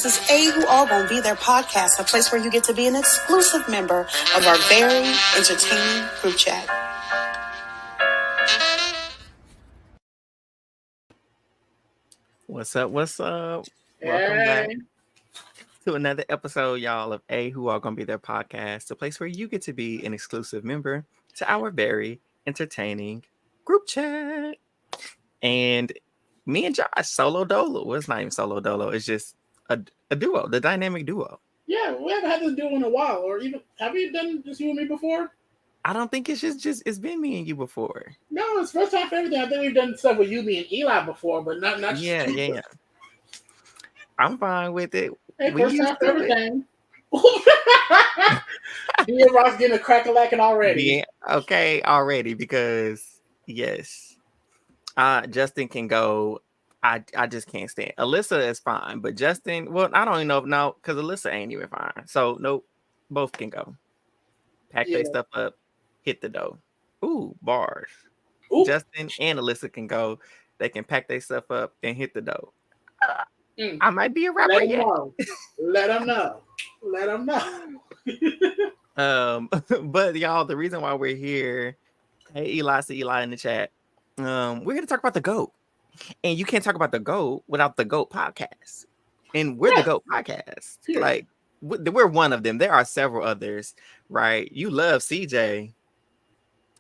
is A Who All Gonna Be Their podcast, a place where you get to be an exclusive member of our very entertaining group chat. What's up? What's up? Welcome Hey. back to another episode, y'all, of A Who All Gonna Be Their podcast, a place where you get to be an exclusive member to our very entertaining group chat. And me and Josh, solo dolo. Well, it's not even solo dolo. It's just a duo, the dynamic duo. Yeah, we haven't had this duo in a while, or even have you done just you and me before? I don't think it's just it's been me and you before. No, it's first time for everything. I think we've done stuff with you, me, and Eli before, but not. Yeah. I'm fine with it. Hey, We first used time for to everything. Me and Ross getting a crack-a-lacking already. Yeah, okay, already, because yes. Justin can go. I just can't stand. Alyssa is fine, but Justin, well, I don't even know. No, because Alyssa ain't even fine. So nope, both can go. Pack their stuff up, hit the dough. Ooh, bars. Ooh. Justin and Alyssa can go. They can pack their stuff up and hit the dough. I might be a rapper. Let them know. Let them know. But y'all, the reason why we're here, hey Eli, see Eli in the chat. We're going to talk about the GOAT. And you can't talk about the GOAT without the GOAT podcast. And we're the GOAT podcast. Yeah. Like, we're one of them. There are several others, right? You love CJ.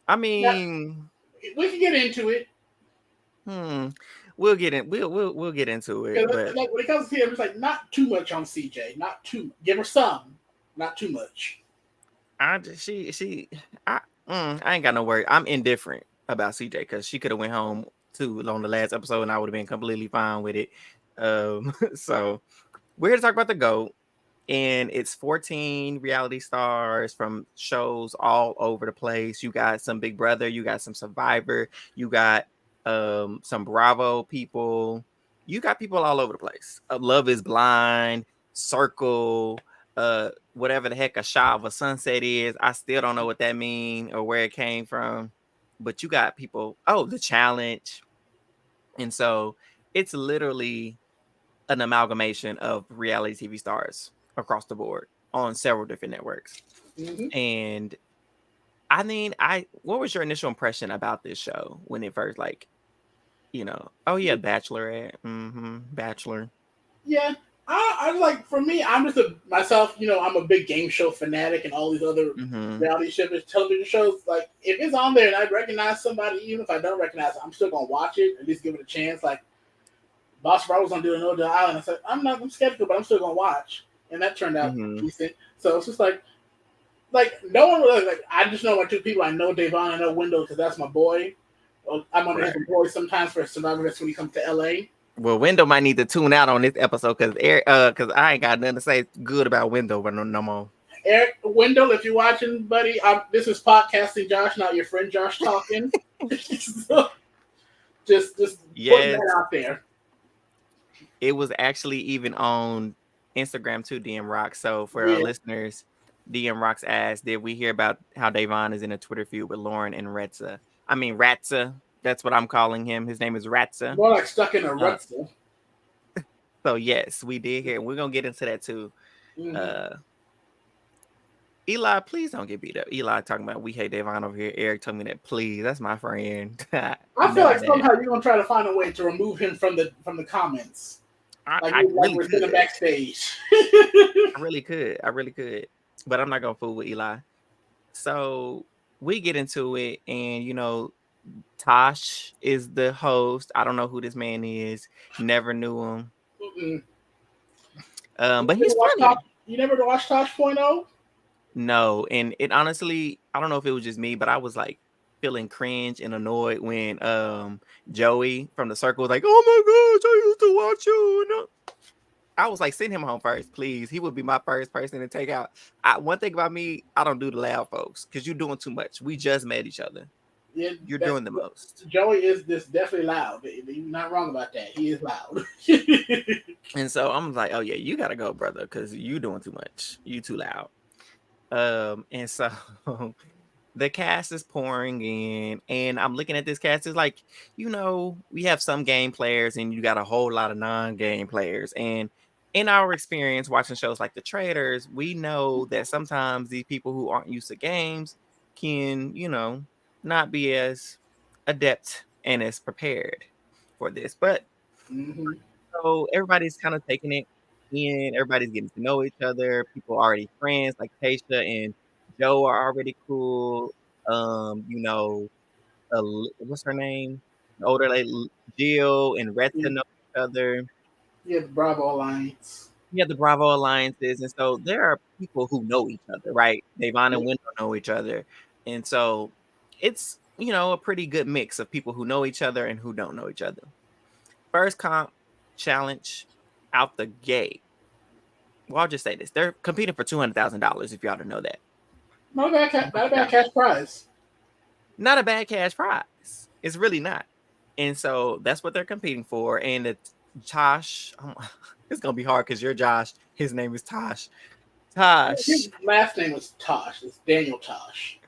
I mean... Yeah, we can get into it. We'll get into it. But like, when it comes to him, it's like not too much on CJ. Not too. Give her some. Not too much. I ain't got no worry. I'm indifferent about CJ because she could have went home too on the last episode and I would have been completely fine with it. So we're here to talk about the GOAT, and it's 14 reality stars from shows all over the place. You got some Big Brother, you got some Survivor, you got some Bravo people, you got people all over the place. Love is Blind, Circle, whatever the heck a shot of a sunset is. I still don't know what that means or where it came from. But you got people, the challenge. And so it's literally an amalgamation of reality TV stars across the board on several different networks. Mm-hmm. And I mean, what was your initial impression about this show when it first, like, Bachelorette, Bachelor. Yeah. I like, for me, I'm just myself, I'm a big game show fanatic and all these other reality shows, television shows. Like, if it's on there and I recognize somebody, even if I don't recognize it, I'm still going to watch it, at least give it a chance. Like, Boss Bravo was on doing No Doubt Island. I said, I'm skeptical, but I'm still going to watch. And that turned out decent. So it's just like no one really, like, I just know my two people. I know Davon, I know Wendell, because that's my boy. I'm on his boy sometimes for Survivor. That's when he comes to LA. Well, Wendell might need to tune out on this episode because I ain't got nothing to say good about Wendell no more. Wendell, if you're watching, buddy, this is podcasting Josh, not your friend Josh talking. So, just putting that out there. It was actually even on Instagram too, DM Rock. So for our listeners, DM Rocks asked, did we hear about how Davon is in a Twitter feud with Lauren and Retza? I mean, Ratza. That's what I'm calling him. His name is Ratza. More like stuck in a Ratza. So yes, we did hear. We're gonna get into that too. Eli, please don't get beat up. Eli talking about we hate Davon over here. Eric told me that, please. That's my friend. I feel like somehow you're gonna try to find a way to remove him from the comments. I really we're could. sitting backstage. I really could. But I'm not gonna fool with Eli. So we get into it, and Tosh is the host. I don't know who this man is. Never knew him. But he's funny. You never watched Tosh 0.0? No, and it honestly, I don't know if it was just me, but I was like feeling cringe and annoyed when Joey from the Circle was like, "Oh my gosh, I used to watch you." I was like, send him home first, please. He would be my first person to take out. One thing about me, I don't do the loud folks because you're doing too much. We just met each other. Yeah, you're doing the most. Joey is definitely loud. You're not wrong about that. He is loud. And so I'm like, oh yeah, you gotta go, brother, because you doing too much. You too loud. And so the cast is pouring in, and I'm looking at this cast. It's like, we have some game players, and you got a whole lot of non-game players, and in our experience watching shows like The Traders, we know that sometimes these people who aren't used to games can, not be as adept and as prepared for this. But Mm-hmm. so everybody's kind of taking it in. Everybody's getting to know each other. People are already friends, like Tasha and Joe are already cool. What's her name? The older lady, Jill and Retta know each other. Yeah, the Bravo Alliance. You have the Bravo alliances, and so there are people who know each other, right? Devon and Yeah. Wendell know each other, and so it's a pretty good mix of people who know each other and who don't know each other. First comp challenge out the gate. Well, I'll just say this: they're competing for $200,000. If y'all don't know that, Not a bad cash prize. not a bad cash prize. It's really not, and so that's what they're competing for. And it's Tosh. It's gonna be hard because you're Josh. His name is Tosh. Tosh. His last name was Tosh. It's Daniel Tosh.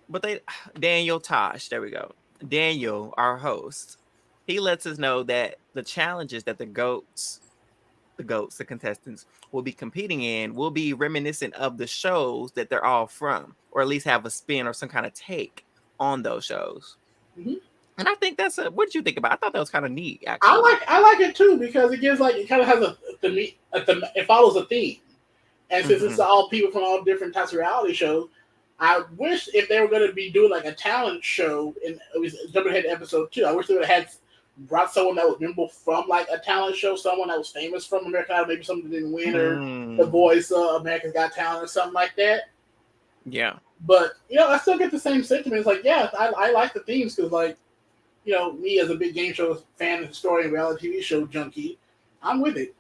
But Daniel Tosh, there we go. Daniel, our host, he lets us know that the challenges that the contestants will be competing in will be reminiscent of the shows that they're all from, or at least have a spin or some kind of take on those shows. Mm-hmm. And I think what did you think about it? I thought that was kind of neat, actually. I like it too because it gives it kind of has it follows a theme, and since it's all people from all different types of reality shows, I wish if they were going to be doing like a talent show, and it was jumping ahead to episode 2, I wish they would have brought someone that was memorable from like a talent show, someone that was famous from American Idol, maybe someone that didn't win or The Voice, America's Got Talent, or something like that. Yeah, but I still get the same sentiment. It's like, yeah, I like the themes because like. Me as a big game show fan and historian, reality TV show junkie, I'm with it.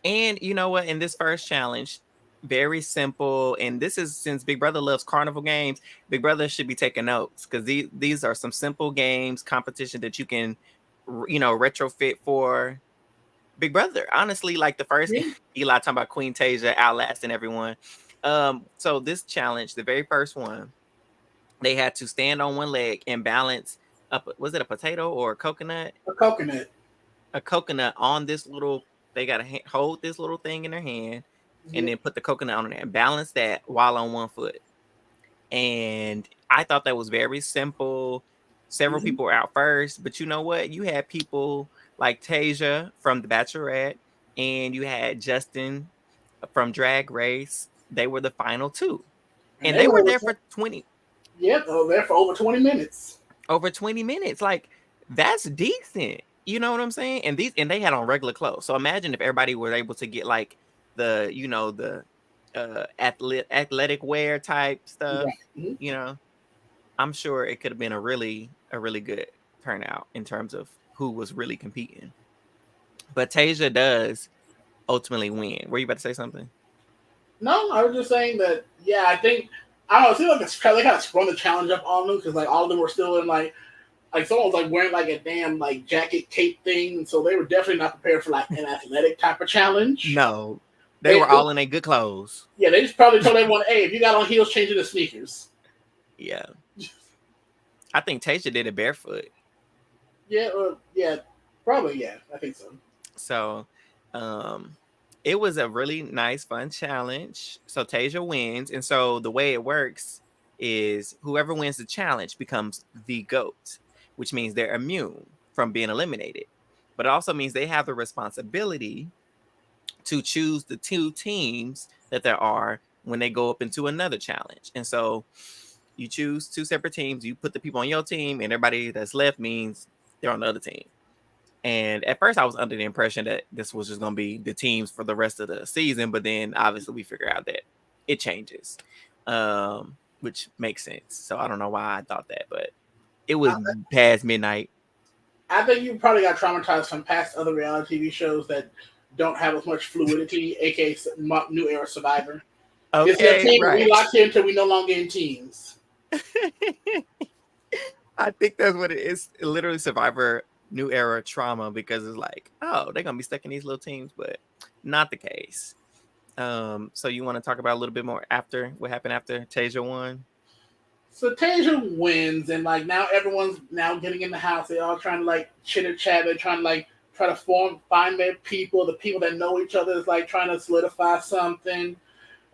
And you know what? In this first challenge, very simple. And this is since Big Brother loves carnival games, Big Brother should be taking notes because these are some simple games, competition that you can, retrofit for Big Brother. Honestly, like the first game, Eli talking about Queen Tasia outlasting everyone. So this challenge, the very first one, they had to stand on one leg and balance up. Was it a potato or a coconut? A coconut. A coconut on this little. They got to hold this little thing in their hand and then put the coconut on there and balance that while on one foot. And I thought that was very simple. Several people were out first, but you know what? You had people like Tasia from The Bachelorette, and you had Justin from Drag Race. They were the final two, and they were there for 20. Yep, there for over 20 minutes. Over 20 minutes, like that's decent. You know what I'm saying? And they had on regular clothes. So imagine if everybody were able to get like the athletic wear type stuff. Yeah. I'm sure it could have been a really good turnout in terms of who was really competing. But Tasia does ultimately win. Were you about to say something? No, I was just saying that. Yeah, I think I don't know. It seems like they kind of sprung the challenge up on them because like all of them were still in like someone was like wearing like a damn like jacket cape thing, so they were definitely not prepared for like an athletic type of challenge. No, they were all in their good clothes. Yeah, they just probably told everyone, "Hey, if you got on heels, change into sneakers." Yeah, I think Tasia did it barefoot. Yeah, probably. Yeah, I think so. So, it was a really nice, fun challenge. So Tasia wins, and so the way it works is whoever wins the challenge becomes the GOAT, which means they're immune from being eliminated. But it also means they have the responsibility to choose the two teams that there are when they go up into another challenge. And so you choose two separate teams, you put the people on your team, and everybody that's left means they're on the other team. And at first I was under the impression that this was just going to be the teams for the rest of the season. But then obviously we figure out that it changes, which makes sense. So I don't know why I thought that, but it was past midnight. I think you probably got traumatized from past other reality TV shows that don't have as much fluidity, aka New Era Survivor. Okay, it's a team, right. We locked in until we no longer in teams. I think that's what it is. Literally Survivor New Era trauma, because it's like, oh, they're gonna be stuck in these little teams, but not the case. So you want to talk about a little bit more after what happened after Tasia won? So Tasia wins, and like now everyone's now getting in the house. They're all trying to like chitter chat. They're trying to like try to find their people. The people that know each other is like trying to solidify something.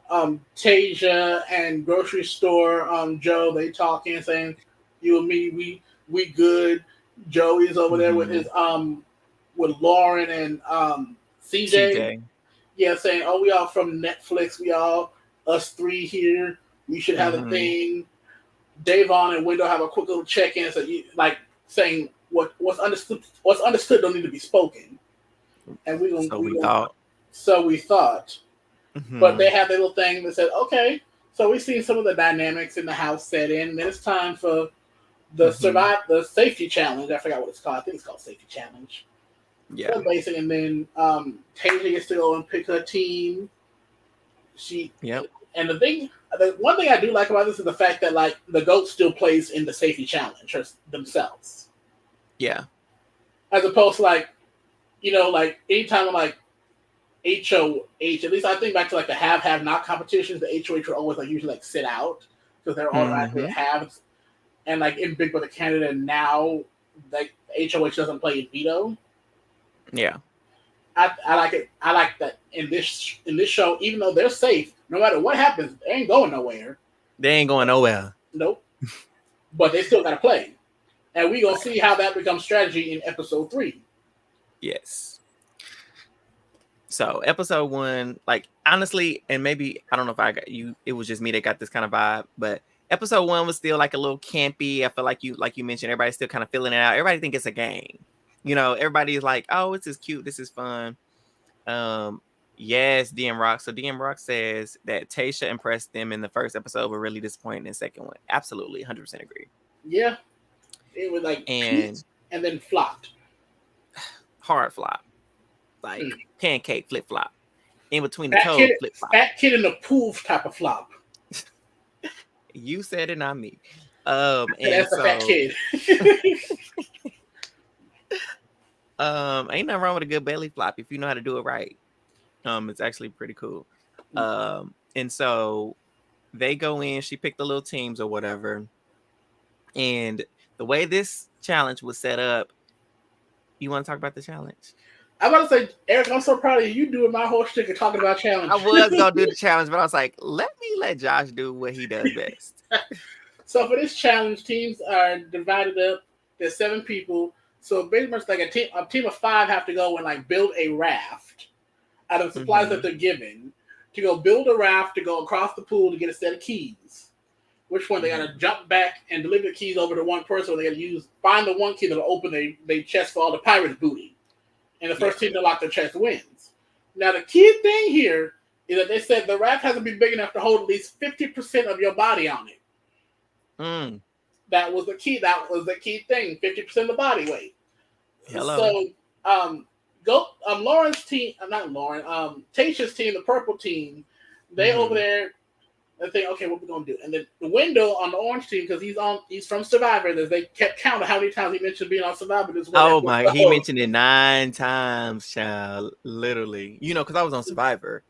Tasia and grocery store Joe, they talking saying, "You and me, we good." Joey's over there with his with Lauren and CJ. Yeah, saying, "Oh, we all from Netflix. We all us three here. We should have a thing." Davon and Wendell have a quick little check-in, so like saying what's understood don't need to be spoken, and so we thought. But they have their little thing that said, "Okay, so we've seen some of the dynamics in the house set in. Then it's time for the safety challenge. I forgot what it's called. I think it's called safety challenge." Yeah. So basically, and then Tasia gets to go and pick her team. And the one thing I do like about this is the fact that like the GOAT still plays in the safety challenge themselves. Yeah. As opposed to like, like anytime like HOH, at least I think back to like the have not competitions, the HOH would always like usually like sit out because they're automatically halves. And like in Big Brother Canada now, like HOH doesn't play in veto. Yeah. I like it. I like that in this show, even though they're safe, no matter what happens, they ain't going nowhere. They ain't going nowhere. Nope. But they still got to play. And we're going to see how that becomes strategy in episode 3. Yes. So episode 1, like honestly, and maybe, I don't know if I got you, it was just me that got this kind of vibe, but episode 1 was still like a little campy. I feel like you mentioned, everybody's still kind of feeling it out. Everybody think it's a game. Everybody's like, oh, this is cute. This is fun. Yes, DM Rock. So DM Rock says that Tayshia impressed them in the first episode, but really disappointed in the second one. Absolutely, 100% agree. Yeah, it was like and then flopped. Hard flop, like pancake flip flop, in between the toes flip flop. Fat kid in the pool type of flop. You said it, not me. That's a fat kid. Ain't nothing wrong with a good belly flop if you know how to do it right. It's actually pretty cool. And so they go in, she picked the little teams or whatever. And the way this challenge was set up, you want to talk about the challenge? I'm about to say, Eric, I'm so proud of you. You doing my whole shtick and talking about challenge. I was going to do the challenge, but I was like, let Josh do what he does best. So for this challenge, teams are divided up. There's 7 people. So pretty much like a team of 5 have to go and like build a raft out of supplies that they're given to go build a raft to go across the pool to get a set of keys. Which one they got to jump back and deliver the keys over to one person. Or they got to find the one key that'll open their chest for all the pirates' booty. And the first team to lock their chest wins. Now the key thing here is that they said the raft has to be big enough to hold at least 50% of your body on it. That was the key. That was the key thing. 50% of the body weight. Hello. So, Lauren's team. Not Lauren. Tayshia's team, the purple team. They over there. They think, okay, what we gonna do? And then the window on the orange team, because he's from Survivor. They kept count of how many times he mentioned being on Survivor. He mentioned it 9 times, child. Literally, because I was on Survivor.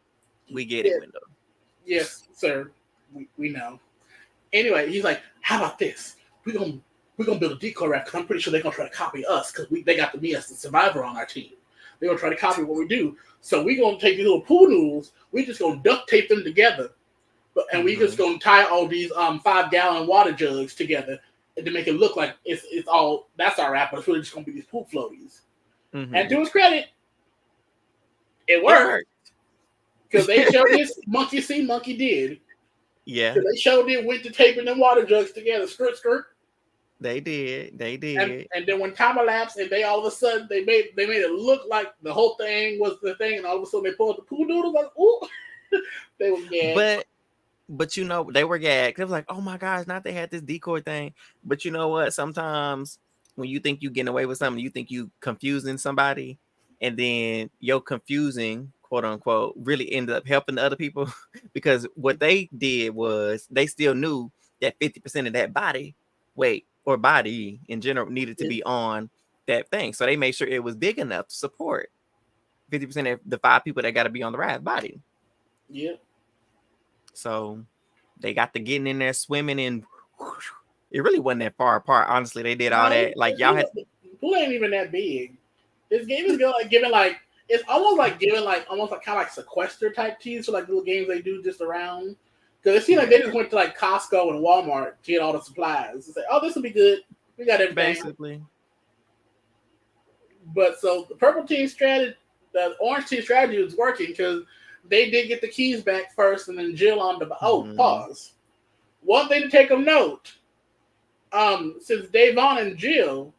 We get it, window. Yes, sir. We know. Anyway, he's like, how about this? We're gonna build a decoy raft because I'm pretty sure they're gonna try to copy us because they got me as the Survivor on our team. They're gonna try to copy what we do. So we're gonna take these little pool noodles. We just gonna duct tape them together, and we just gonna tie all these 5-gallon water jugs together to make it look like it's all that's our raft, but it's really just gonna be these poop floaties. And to his credit, it worked because they showed this monkey see, monkey did. Yeah, they showed it went to taping them water jugs together, skirt. They did. And then when time elapsed, and they all of a sudden they made it look like the whole thing was the thing, and all of a sudden they pulled the pool noodles. Like, ooh, they were gagged. But they were gagged. It was like, oh my gosh, not they had this decoy thing. But you know what? Sometimes when you think you getting away with something, you think you confusing somebody, and then your confusing, quote unquote, really ended up helping the other people because what they did was they still knew that 50% of that body weight or body in general needed to be on that thing. So they made sure it was big enough to support 50% of the 5 people that got to be on the raft body. Yeah. So they got to getting in there swimming, and it really wasn't that far apart. Honestly, they did all that. Like y'all had the pool ain't even that big. This game is good, like giving like it's almost like giving like almost like kind of like sequester type teas for like little games they do just around. Because it seems like they just went to like Costco and Walmart to get all the supplies. It's like, oh, this will be good. We got everything. Basically. But so the purple team strategy, the orange team strategy was working because they did get the keys back first, and then Jill on the pause. One thing to take of note, since Davon and Jill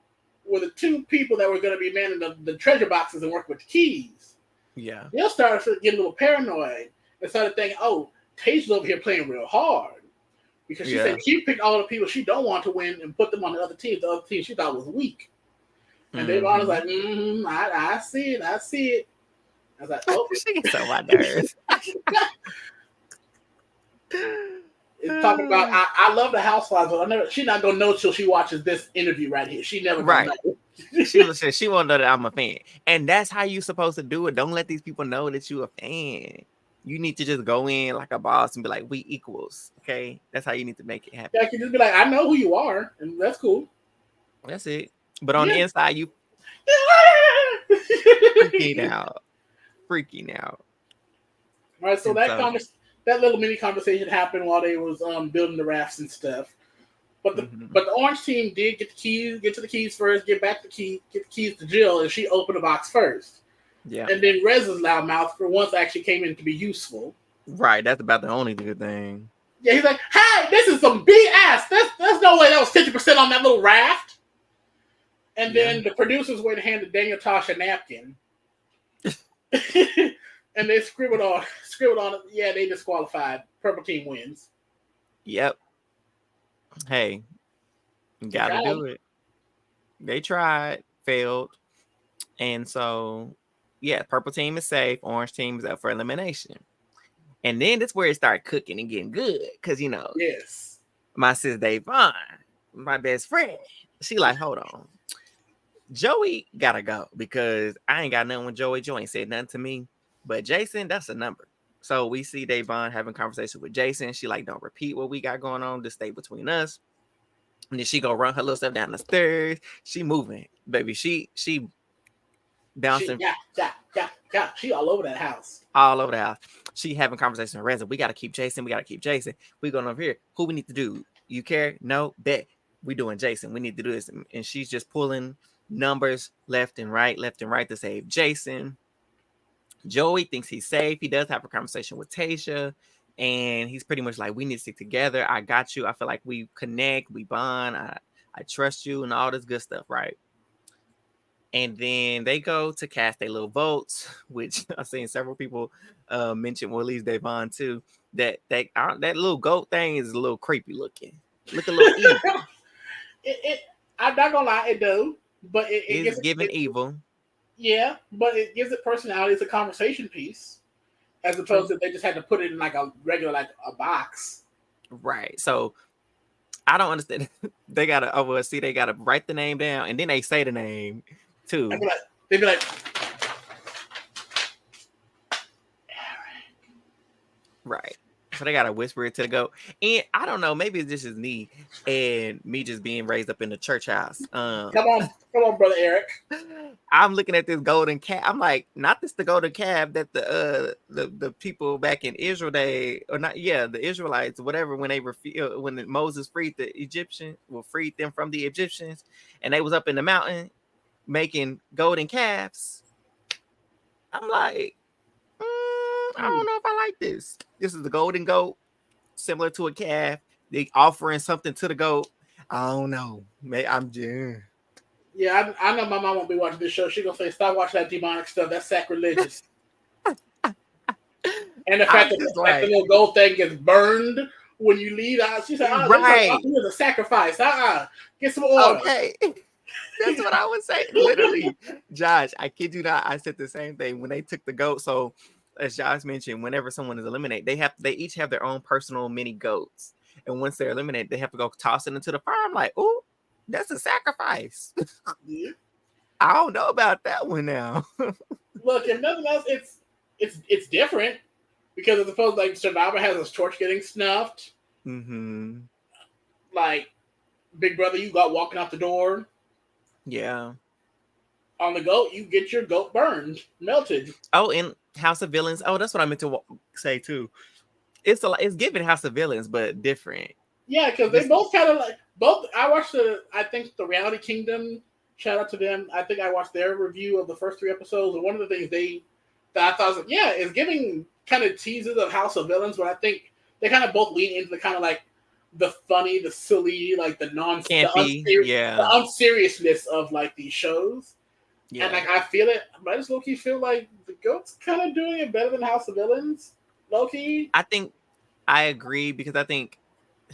were the two people that were going to be manning the treasure boxes and work with the keys. Yeah. Jill started getting a little paranoid and started thinking, oh, Tay's over here playing real hard. Because she said she picked all the people she don't want to win and put them on the other team she thought was weak. And Davon was like, I see it. I was like, oh. She gets so my nerves. It's talking about, I love the Housewives, but she's not going to know till she watches this interview right here. She never going to know. She won't know that I'm a fan. And that's how you're supposed to do it. Don't let these people know that you're a fan. You need to just go in like a boss and be like, we equals. Okay? That's how you need to make it happen. Yeah, I can just be like, I know who you are, and that's cool. That's it. But on the inside, you freaking out. All right, so that little mini conversation happened while they was building the rafts and stuff. But the orange team did get to the keys first, get the keys to Jill, and she opened the box first. Yeah. And then Rez's loudmouth for once actually came in to be useful. Right, that's about the only good thing. Yeah, he's like, hey, this is some BS. There's no way that was 50% on that little raft. And then the producers went and handed Daniel Tosh a napkin. And they scribbled on it. Yeah, they disqualified. Purple team wins. Yep. Hey, gotta do it. They tried, failed. And so, yeah, purple team is safe. Orange team is up for elimination. And then that's where it started cooking and getting good. Because, yes, my sis Davon, my best friend, she like, hold on. Joey gotta go because I ain't got nothing with Joey. Joey ain't said nothing to me. But Jason, that's a number. So we see Davon having conversation with Jason. She like, don't repeat what we got going on. Just stay between us. And then she go run her little stuff down the stairs. She moving, baby. She bouncing. Yeah. She all over that house. All over the house. She having conversation with Reza. We got to keep Jason. We going over here. Who we need to do? You care? No? Bet. We doing Jason. We need to do this. And she's just pulling numbers left and right to save Jason. Joey thinks he's safe. He does have a conversation with Tasha. And he's pretty much like, we need to stick together. I got you. I feel like we connect. We bond. I trust you and all this good stuff, right? And then they go to cast their little votes, which I've seen several people mention, well, at least Davon too, that little goat thing is a little creepy looking. Look a little evil. I'm not gonna lie, it do, but it's giving evil. Yeah, but it gives it personality. It's a conversation piece, as opposed to they just had to put it in like a regular, like a box. Right. So I don't understand. They gotta write the name down, and then they say the name too. They'd be like, right. So they gotta whisper it to the goat. And I don't know, maybe this is me and me just being raised up in the church house. Come on, brother Eric. I'm looking at this golden calf. I'm like, not this the golden calf that the people back in Israel the Israelites, whatever, when Moses freed the Egyptians, freed them from the Egyptians, and they was up in the mountain making golden calves. I'm like, I don't know if I like this. This is the golden goat, similar to a calf. They offering something to the goat. I don't know. Yeah, I know my mom won't be watching this show. She's gonna say, "Stop watching that demonic stuff. That's sacrilegious." And the fact that the little gold thing gets burned when you leave out, she said, "Right, it's a sacrifice. Get some oil." Okay. That's what I would say. Literally, Josh, I kid you not. I said the same thing when they took the goat. So, as Josh mentioned, whenever someone is eliminated, they each have their own personal mini goats. And once they're eliminated, they have to go toss it into the fire. I'm like, oh, that's a sacrifice. Yeah. I don't know about that one now. Look, if nothing else, it's different because as opposed to like Survivor has his torch getting snuffed. Mm-hmm. Like Big Brother, you got walking out the door. Yeah. On the goat, you get your goat burned, melted. Oh, in House of Villains. Oh, that's what I meant to say too. It's giving House of Villains, but different. Yeah, because they both kind of like both. I watched I think the Reality Kingdom. Shout out to them. I think I watched their review of the first 3 episodes, and one of the things that I thought was like, yeah, is giving kind of teases of House of Villains, but I think they kind of both lean into the kind of like the funny, the silly, like the Campy, the unseriousness of like these shows. Yeah. And like I feel it, but I just low key feel like the goat's kind of doing it better than House of Villains. Low key, I think I agree because I think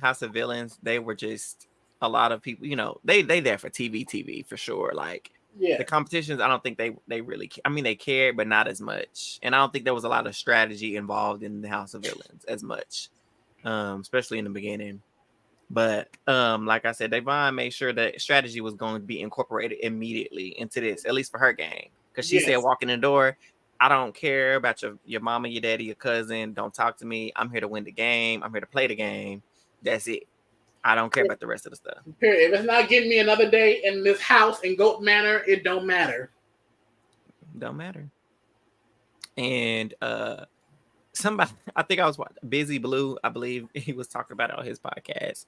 House of Villains, they were just a lot of people, they there for TV for sure. Like the competitions, I don't think they really I mean, they cared, but not as much. And I don't think there was a lot of strategy involved in the House of Villains as much, especially in the beginning. But like I said, Devon made sure that strategy was going to be incorporated immediately into this, at least for her game. Because she said, walking in the door, I don't care about your mama, your daddy, your cousin. Don't talk to me. I'm here to win the game. I'm here to play the game. That's it. I don't care about the rest of the stuff. Period. If it's not getting me another day in this house in Goat Manor, it don't matter. Don't matter. And somebody, I think I was watching Byyyeee Blue, I believe he was talking about it on his podcast.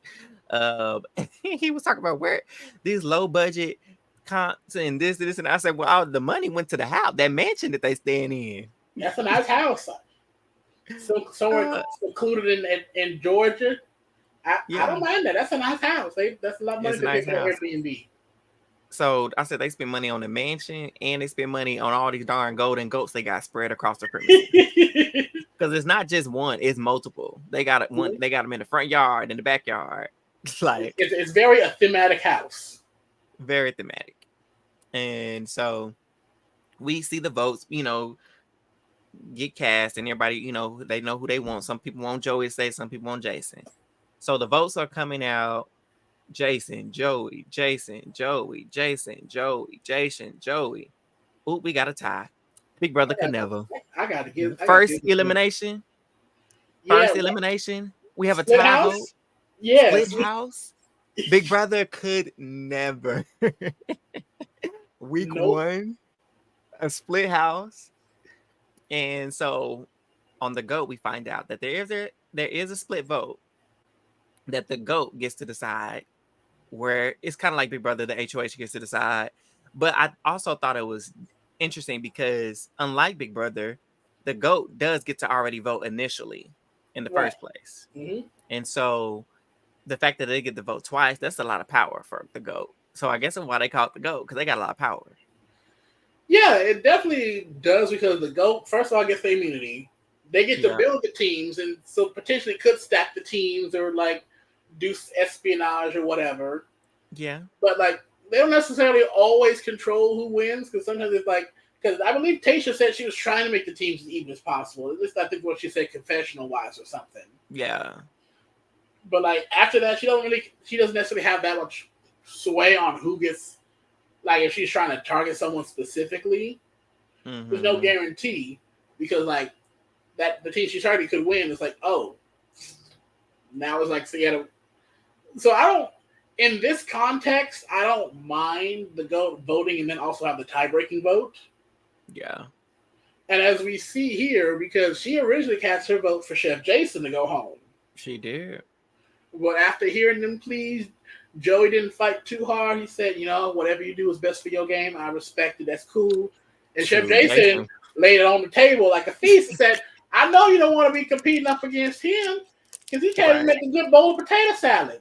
He was talking about where these low budget cons and this, and I said, well, the money went to the house, that mansion that they staying in. That's a nice house. So somewhere secluded in Georgia. I don't mind that. That's a nice house. That's a lot of money to pay for Airbnb. So I said they spend money on the mansion and they spend money on all these darn golden goats they got spread across the premises. Because it's not just one; it's multiple. They got one. They got them in the front yard, in the backyard. Like it's very a thematic house. Very thematic. And so we see the votes, get cast, and everybody, they know who they want. Some people want Joey to stay, some people want Jason. So the votes are coming out. Jason, Joey, Jason, Joey, Jason, Joey, Jason, Joey. Ooh, we got a tie. Big Brother could never. I got to give first elimination. First elimination. We have a tie vote. Yes. Split house. Big Brother could never. Week 1, a split house. And so on the GOAT, we find out that there is a split vote that the GOAT gets to decide, where it's kind of like Big Brother, the HOH gets to decide. But I also thought it was interesting because unlike Big Brother, the GOAT does get to already vote initially in the first place. Mm-hmm. And so the fact that they get to vote twice, that's a lot of power for the GOAT. So I guess that's why they call it the GOAT, because they got a lot of power. Yeah, it definitely does, because the GOAT, first of all, gets the immunity. They get to build the teams, and so potentially could stack the teams or like do espionage or whatever. Yeah. But like they don't necessarily always control who wins, because sometimes it's like, because I believe Tayshia said she was trying to make the teams as even as possible. At least I think what she said confessional wise or something. Yeah. But like after that, she doesn't necessarily have that much sway on who gets, like if she's trying to target someone specifically. Mm-hmm. There's no guarantee, because like that the team she's targeting could win. It's like, oh, now it's like so I don't, in this context, I don't mind the GOAT voting and then also have the tie-breaking vote. Yeah. And as we see here, because she originally cast her vote for Chef Jason to go home. She did. But after hearing them pleas, Joey didn't fight too hard. He said, whatever you do is best for your game. I respect it. That's cool. And Chef Jason laid it on the table like a feast and said, I know you don't want to be competing up against him, because he can't even make a good bowl of potato salad.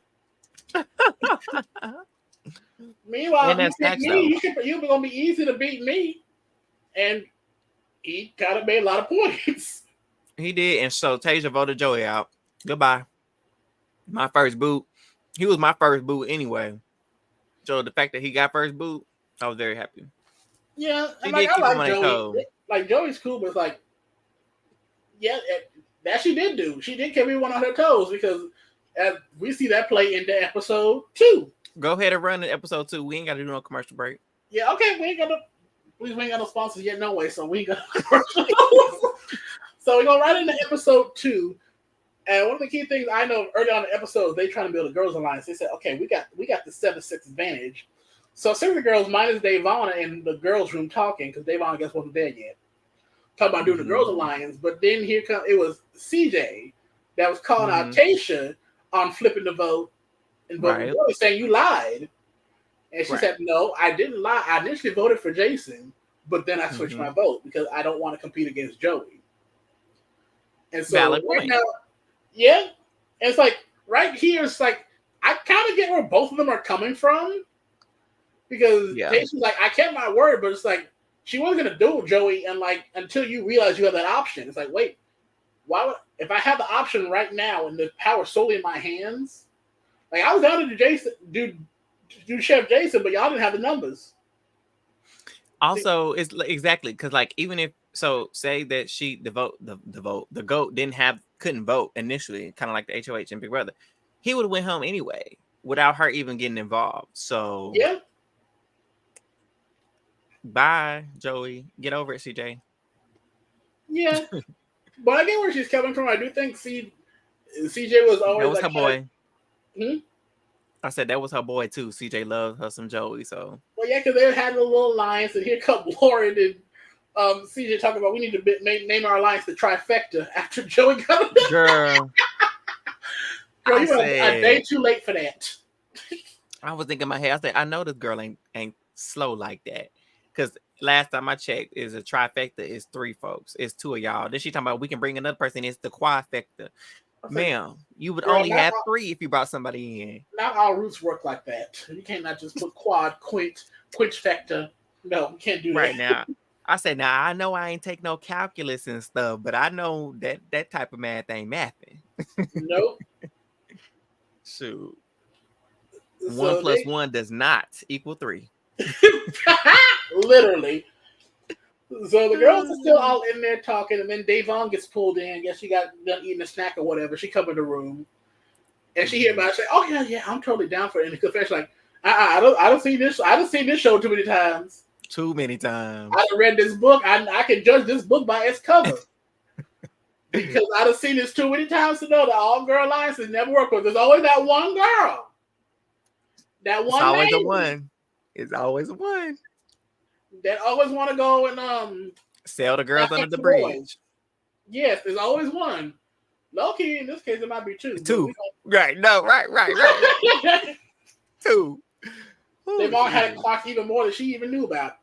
Meanwhile, if you pick me, you're going to be easy to beat me. And he kind of made a lot of points. He did. And so Tayshia voted Joey out. Goodbye. My first boot. He was my first boot anyway. So the fact that he got first boot, I was very happy. Yeah. And like, I like Joey. Like, Joey's cool, but it's like, yeah, that she did do. She did keep everyone on her toes, because we see that play into episode 2. Go ahead and run in episode 2. We ain't got to do no commercial break. Yeah, okay. We ain't got no sponsors yet, no way. So we ain't got no commercial. So we go right into episode 2. And one of the key things I know early on in the episode, they trying to build a girls' alliance. They said, okay, we got the 7-6 advantage. So 6 of the girls minus Davon in the girls' room talking because Davon I guess wasn't there yet. Talking about doing the girls' alliance, but then here comes it was CJ that was calling out Tasha on flipping the vote and voting Joey, saying you lied. And she said, "No, I didn't lie. I initially voted for Jason, but then I switched my vote because I don't want to compete against Joey." And so right now, yeah, and it's like right here, it's like I kind of get where both of them are coming from because Tasha's like, I kept my word, but it's like she wasn't gonna do it, Joey, and like until you realize you have that option, it's like, wait, why would if I have the option right now and the power solely in my hands? Like I was down to do Jason, do Chef Jason, but y'all didn't have the numbers. Also, it's exactly because like even if say that the GOAT couldn't vote initially, kind of like the HOH and Big Brother, he would have went home anyway without her even getting involved. So yeah. Bye, Joey. Get over it, CJ. Yeah, but I get where she's coming from. I do think CJ was always that was her boy. I said that was her boy too. CJ loved her some Joey. So well, yeah, because they had a little alliance, and here come Lauren and CJ talking about we need to name our alliance the Trifecta after Joey got it. Girl, you were a day too late for that. I was thinking in my head. I said, I know this girl ain't slow like that. Because last time I checked, is a trifecta is 3 folks. It's 2 of y'all. Then she talking about we can bring another person. It's the quadfecta. Ma'am, you would only have 3 if you brought somebody in. Not all roots work like that. You can't not just put quad, quinchfecta. No, you can't do that. Right now. I said, now I know I ain't take no calculus and stuff, but I know that type of math ain't mathing. Nope. Shoot. 1 plus 1 does not equal 3. Literally. So the girls are still all in there talking, and then Davon gets pulled in. I guess she got done eating a snack or whatever. She come in the room, and she hear about it. Say, "Oh yeah, I'm totally down for it." And the confession, like, I don't see this. I don't see this show too many times. Too many times. I read this book. I can judge this book by its cover because I done seen this too many times to know that all girl alliances never work. With there's always that one girl. That one. It's always a one. It's always a one. That always want to go and sell the girls under the bridge. Yes, there's always one. Low key, in this case, it might be 2. 2. Right. No, right. 2. They've all had a clock even more than she even knew about.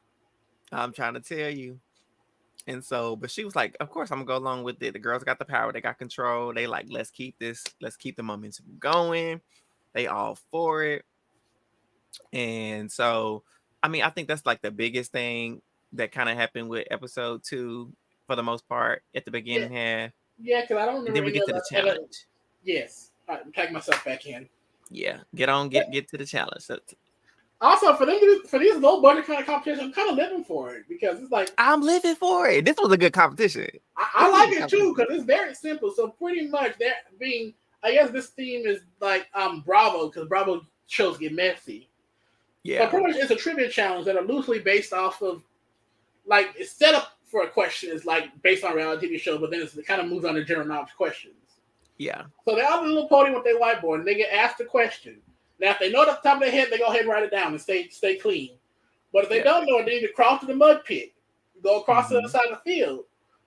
I'm trying to tell you. And so, but she was like, of course, I'm gonna go along with it. The girls got the power, they got control. They like, let's keep the momentum going. They all for it. And so, I mean, I think that's like the biggest thing that kind of happened with episode 2 for the most part at the beginning half. Yeah, because I don't remember. And then we get to the challenge. Yes. All right, I'm tagging myself back in. Yeah. Get to the challenge. Also, for these low budget kind of competition, I'm kind of living for it because it's like I'm living for it. This was a good competition. I like it too because it's very simple. So pretty much I guess this theme is like Bravo because Bravo shows get messy. Yeah. But pretty much it's a trivia challenge that are loosely based off of, like, it's set up for a question is like based on a reality TV show, but then it kind of moves on to general knowledge questions. Yeah. So they're on the little podium with their whiteboard and they get asked a question. Now, if they know it at the top of their head, they go ahead and write it down and stay clean. But if they don't know it, they need to crawl to the mud pit, go across to the other side of the field,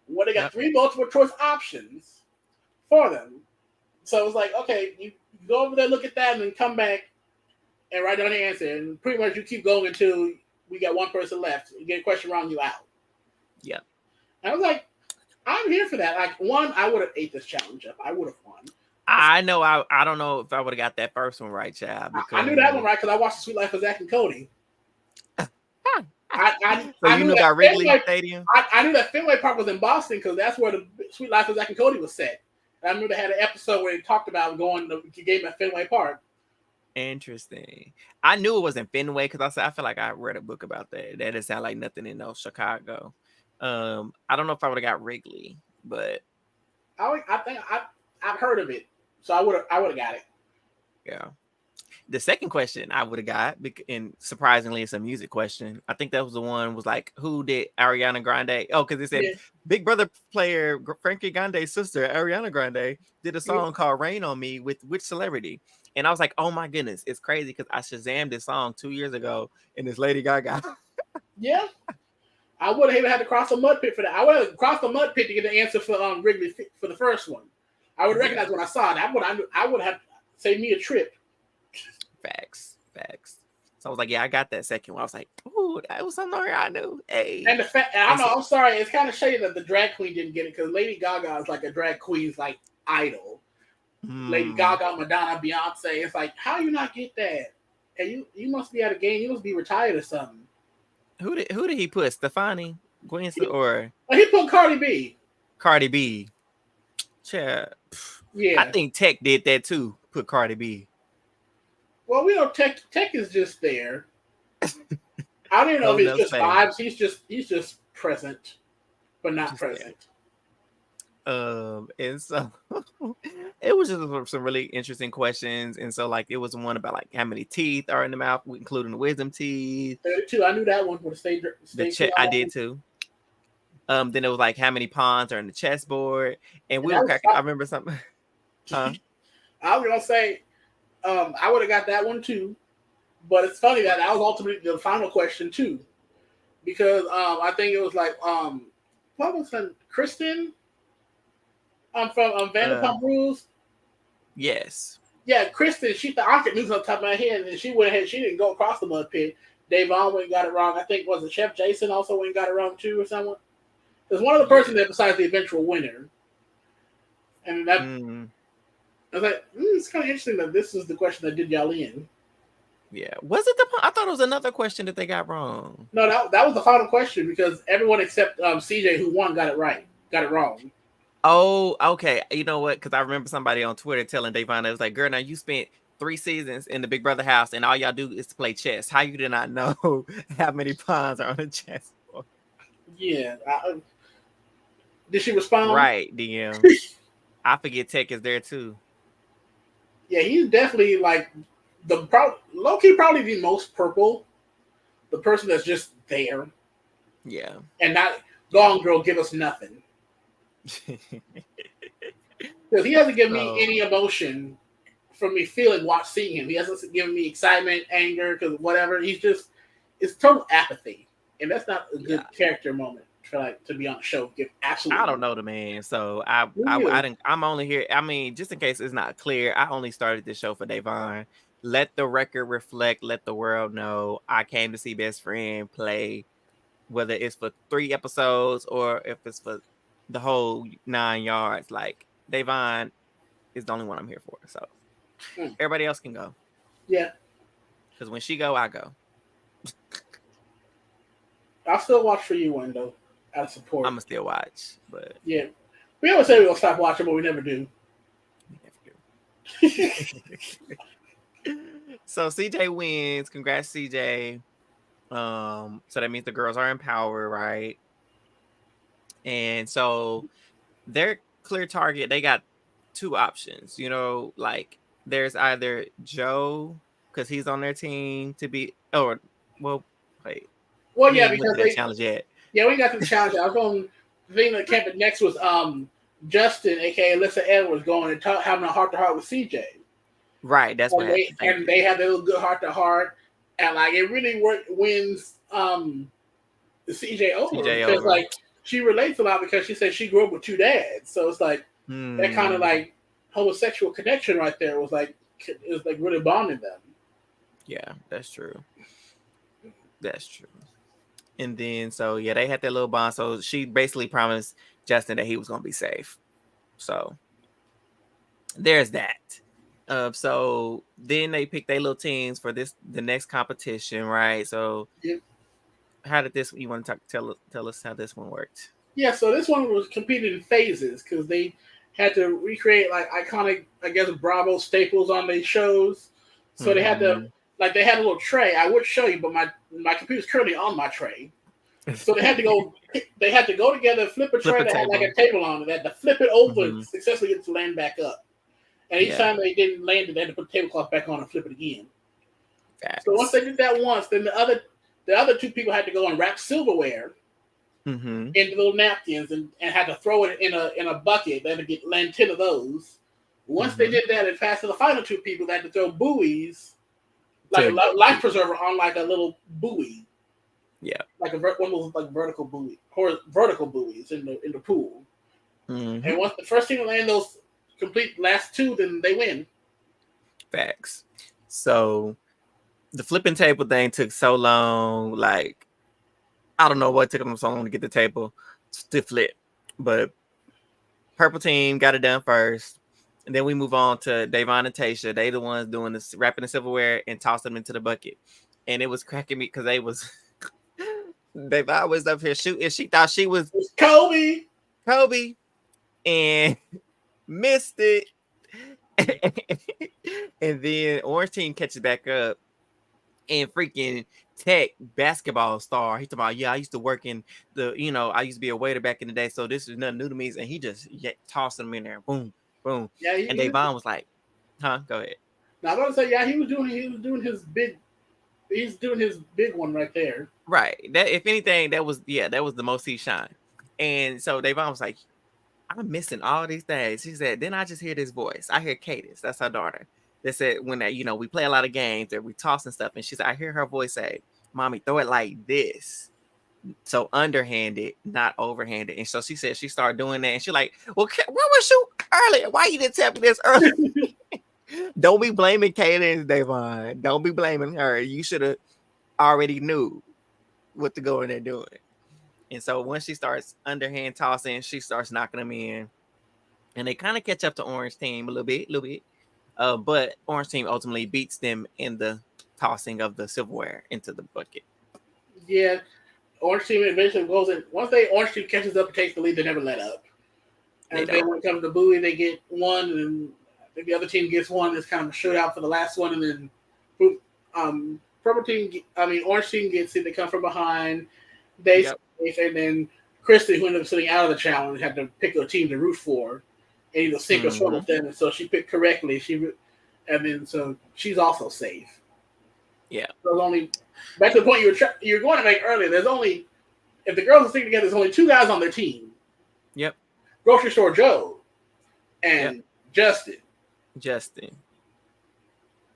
where they got 3 multiple choice options for them. So it's like, okay, you go over there, look at that, and then come back and write down the answer. And pretty much you keep going until we got 1 person left. You get a question wrong, you out. Yeah. And I was like, I'm here for that. Like, I would have ate this challenge up. I would have won. I know. I don't know if I would have got that first one right, child. I knew that one right because I watched The Sweet Life of Zach and Cody. So you knew about Wrigley Stadium? I knew that Fenway Park was in Boston because that's where the Sweet Life of Zach and Cody was set. And I knew they had an episode where they talked about going to game at Fenway Park. Interesting. I knew it was in Fenway because I feel like I read a book about that. That didn't sound like nothing in Chicago. I don't know if I would have got Wrigley, but I think I've heard of it, so I would have got it. Yeah. The second question I would have got, and surprisingly, it's a music question. I think that was the one was like, who did Ariana Grande? Oh, because it said Yeah. Big Brother player Frankie Grande's sister, Ariana Grande, did a song Yeah. called Rain on Me with which celebrity? And I was like, oh my goodness, it's crazy because I Shazammed this song 2 years ago and it's Lady Gaga. Yeah. I would have even had to cross the mud pit for that. I would have crossed the mud pit to get the answer for Wrigley for the first one. I would recognize when I saw it. I would have saved me a trip. Facts. So I was like, yeah, I got that second one. I was like, ooh, that was something I knew. Hey. And the fact, I don't know, I'm sorry, it's kind of shady that the drag queen didn't get it because Lady Gaga is like a drag queen's like idol. Lady Gaga, Madonna, Beyonce. It's like, how you not get that? And you must be at a game. You must be retired or something. Who did he put? Stefani, Gwen, or he put Cardi B? Cardi B. Yeah. I think Tech did that too. Put Cardi B. Well, we know Tech is just there. I don't even know if it's just vibes. He's just present, but not just present. There. And so it was just some really interesting questions. And so like it was one about like how many teeth are in the mouth, including the wisdom teeth. 32. I knew that one for the stage. I did too. Then it was like how many pawns are in the chessboard, and we were cracking. I remember something. Huh? I was gonna say, I would have got that one too, but it's funny that was ultimately the final question too, because I think it was like what was her Kristen? From Vanderpump Rules. Yes. Yeah, Kristen. She thought I could do on top of my head, and she went ahead. She didn't go across the mud pit. Davon went and got it wrong. I think was it Chef Jason also went and got it wrong too, or someone. There's one of the person that besides the eventual winner, and that I was like, it's kind of interesting that this is the question that did y'all in. Yeah, was it I thought it was another question that they got wrong. No, that was the final question because everyone except CJ who won got it wrong. Oh, okay. You know what? Because I remember somebody on Twitter telling Davon, it was like, girl, now you spent 3 seasons in the Big Brother house and all y'all do is to play chess. How you did not know how many pawns are on the chessboard? Yeah. Did she respond? Right, DM. I forget Tech is there too. Yeah, he's definitely like low-key probably the most purple. The person that's just there. Yeah. And not, go on, girl, give us nothing. Because he hasn't given me any emotion from me seeing him. He hasn't given me excitement, anger, because whatever. It's total apathy. And that's not a good character moment for to be on the show. Absolutely. I don't know the man, so I'm only here. I mean, just in case it's not clear, I only started this show for Davon. Let the record reflect. Let the world know I came to see Best Friend play, whether it's for 3 episodes or if it's for the whole 9 yards. Like Davon is the only one I'm here for. So everybody else can go. Yeah. Because when she go, I go. I'll still watch for you, Wendell. Out of support. I'm gonna still watch, but yeah, we always say we're gonna stop watching, but we never do. So CJ wins. Congrats, CJ. So that means the girls are in power, right? And so their clear target, they got 2 options. Like there's either Joe because he's on their team to be, or well, wait. Well, yeah, because they challenge yet. Yeah, we got the challenge. I was going. The thing that came next was Justin, aka Alyssa Edwards, going and having a heart-to-heart with CJ. Right, that's what happened. And they had a little good heart-to-heart, and like it really wins CJ over because like she relates a lot because she said she grew up with 2 dads, so it's like that kind of like homosexual connection right there was like really bonding them. Yeah, that's true. That's true. And then, so, yeah, they had that little bond. So she basically promised Justin that he was going to be safe. So there's that. So then they picked their little teams for the next competition, right? So how did this, you want to tell us how this one worked? Yeah, so this one was competed in phases because they had to recreate like iconic, I guess, Bravo staples on their shows. So they had to, like they had a little tray. I would show you, but my computer's currently on my tray. So they had to go together, flip a tray that had like a table on it. They had to flip it over and successfully get it to land back up. And each time they didn't land it, they had to put the tablecloth back on and flip it again. Facts. So once they did that once, then the other two people had to go and wrap silverware into little napkins and had to throw it in a bucket. They had to land 10 of those. Once they did that, it passed to the final two people that had to throw buoys, like a life preserver on like a little buoy. Yeah, like one of those like vertical buoys in the pool. And once the first team to land those complete last two, then they win. Facts. So the flipping table thing took so long. Like, I don't know what took them so long to get the table to flip, but purple team got it done first. And then we move on to Davon and Tasha. They the ones doing this, wrapping the silverware and tossing them into the bucket. And it was cracking me because Davon was up here shooting. She thought she was Kobe, and missed it. And then Orange team catches back up, and freaking Tech basketball star. He talking about, yeah, I used to work in I used to be a waiter back in the day, so this is nothing new to me. And he just tossed them in there, boom, boom. Yeah, and Davon was like, "Huh? Go ahead." Now I was gonna say, yeah, he was doing his big one right there. Right. That, if anything, that was the most he shined. And so Davon was like, I'm missing all these things. She said, then I just hear this voice. I hear Cadence. That's her daughter. They said when we play a lot of games and we toss and stuff. And she said, I hear her voice say, Mommy, throw it like this. So underhanded, not overhanded. And so she said she started doing that. And she's like, well, where was you earlier? Why you didn't tell me this earlier? Don't be blaming Cadence, Davon. Don't be blaming her. You should have already knew what to go in there doing. And so once she starts underhand tossing, she starts knocking them in. And they kind of catch up to Orange team a little bit. But Orange team ultimately beats them in the tossing of the silverware into the bucket. Yeah. Orange team eventually goes in. Once Orange team catches up and takes the lead, they never let up. And then when it comes to Byyyeee, they get one, and I think the other team gets one. It's kind of a shootout for the last one, and then Orange team gets it. They come from behind. And then Kristen, who ended up sitting out of the challenge, had to pick a team to root for, and either sink or swim with them. And so she picked correctly. So she's also safe. Yeah. So only back to the point you were going to make earlier. If the girls are sticking together, there's only two guys on their team. Yep. Grocery Store Joe and Justin.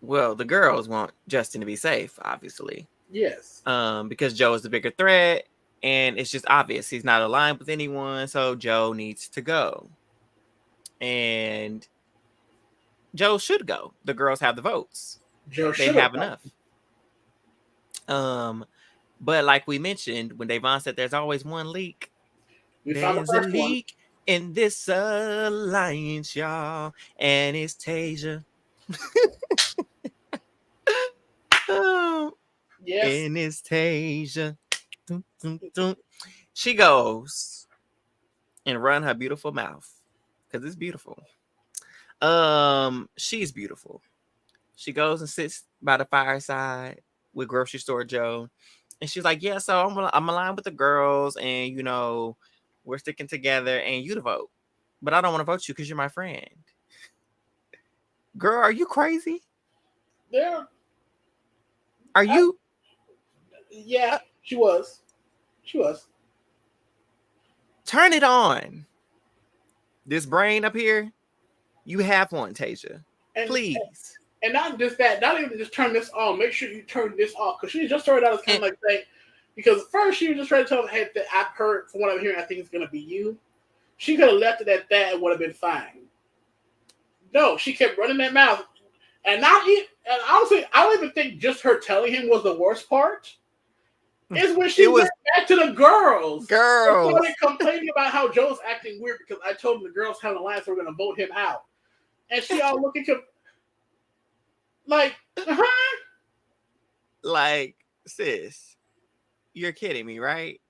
Well, the girls want Justin to be safe, obviously. Yes. Because Joe is the bigger threat, and it's just obvious he's not aligned with anyone, so Joe needs to go. And Joe should go. The girls have the votes. They have enough. But like we mentioned, when Davon said there's always one leak, there's a leak in this alliance, y'all, and it's Tasia. Yes. And it's Tasia. She goes and run her beautiful mouth because it's beautiful. She's beautiful. She goes and sits by the fireside with Grocery Store Joe, and she's like, "Yeah, so I'm aligned with the girls, and we're sticking together, and you to vote, but I don't want to vote you because you're my friend." Girl, are you crazy? Yeah. Are you? Yeah, she was. Turn it on. This brain up here, you have one, Tasia. Please. And not just that, not even just turn this on. Make sure you turn this off. Because she just started out as kind of like saying, because first she was just trying to tell them, hey, that I've heard, from what I'm hearing, I think it's going to be you. She could have left it at that and would have been fine. No, she kept running that mouth. And honestly, I don't even think just her telling him was the worst part. It's when she went back to the girls. And started complaining about how Joe's acting weird because I told them the girls have an alliance, we're going to vote him out. And she all looking to like, like, sis, you're kidding me, right?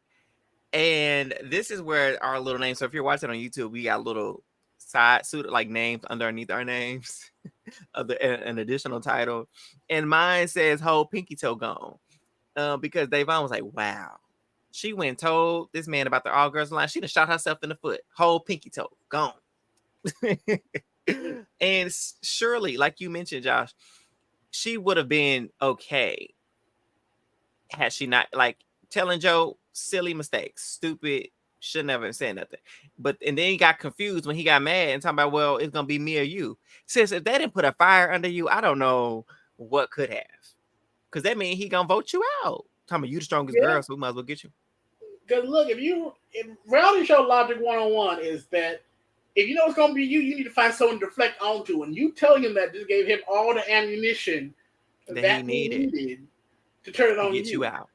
And this is where our little names. So if you're watching on YouTube, we got little side suit like names underneath our names of an additional title. And mine says "Whole Pinky Toe Gone," because Davon was like, "Wow." She went and told this man about the all girls line. She done shot herself in the foot. Whole pinky toe gone. And surely, like you mentioned, Josh, she would have been okay had she not like telling Joe silly mistakes, stupid, should never have said nothing. But and then he got confused when he got mad and talking about, well, it's gonna be me or you. Sis, if they didn't put a fire under you, I don't know what could have. Because that means he gonna vote you out. Talking about you the strongest girl, so we might as well get you. Because look, if reality show logic 101 is that if you know it's gonna be you, you need to find someone to deflect onto, and you telling him that just gave him all the ammunition that he needed to turn it on get you out.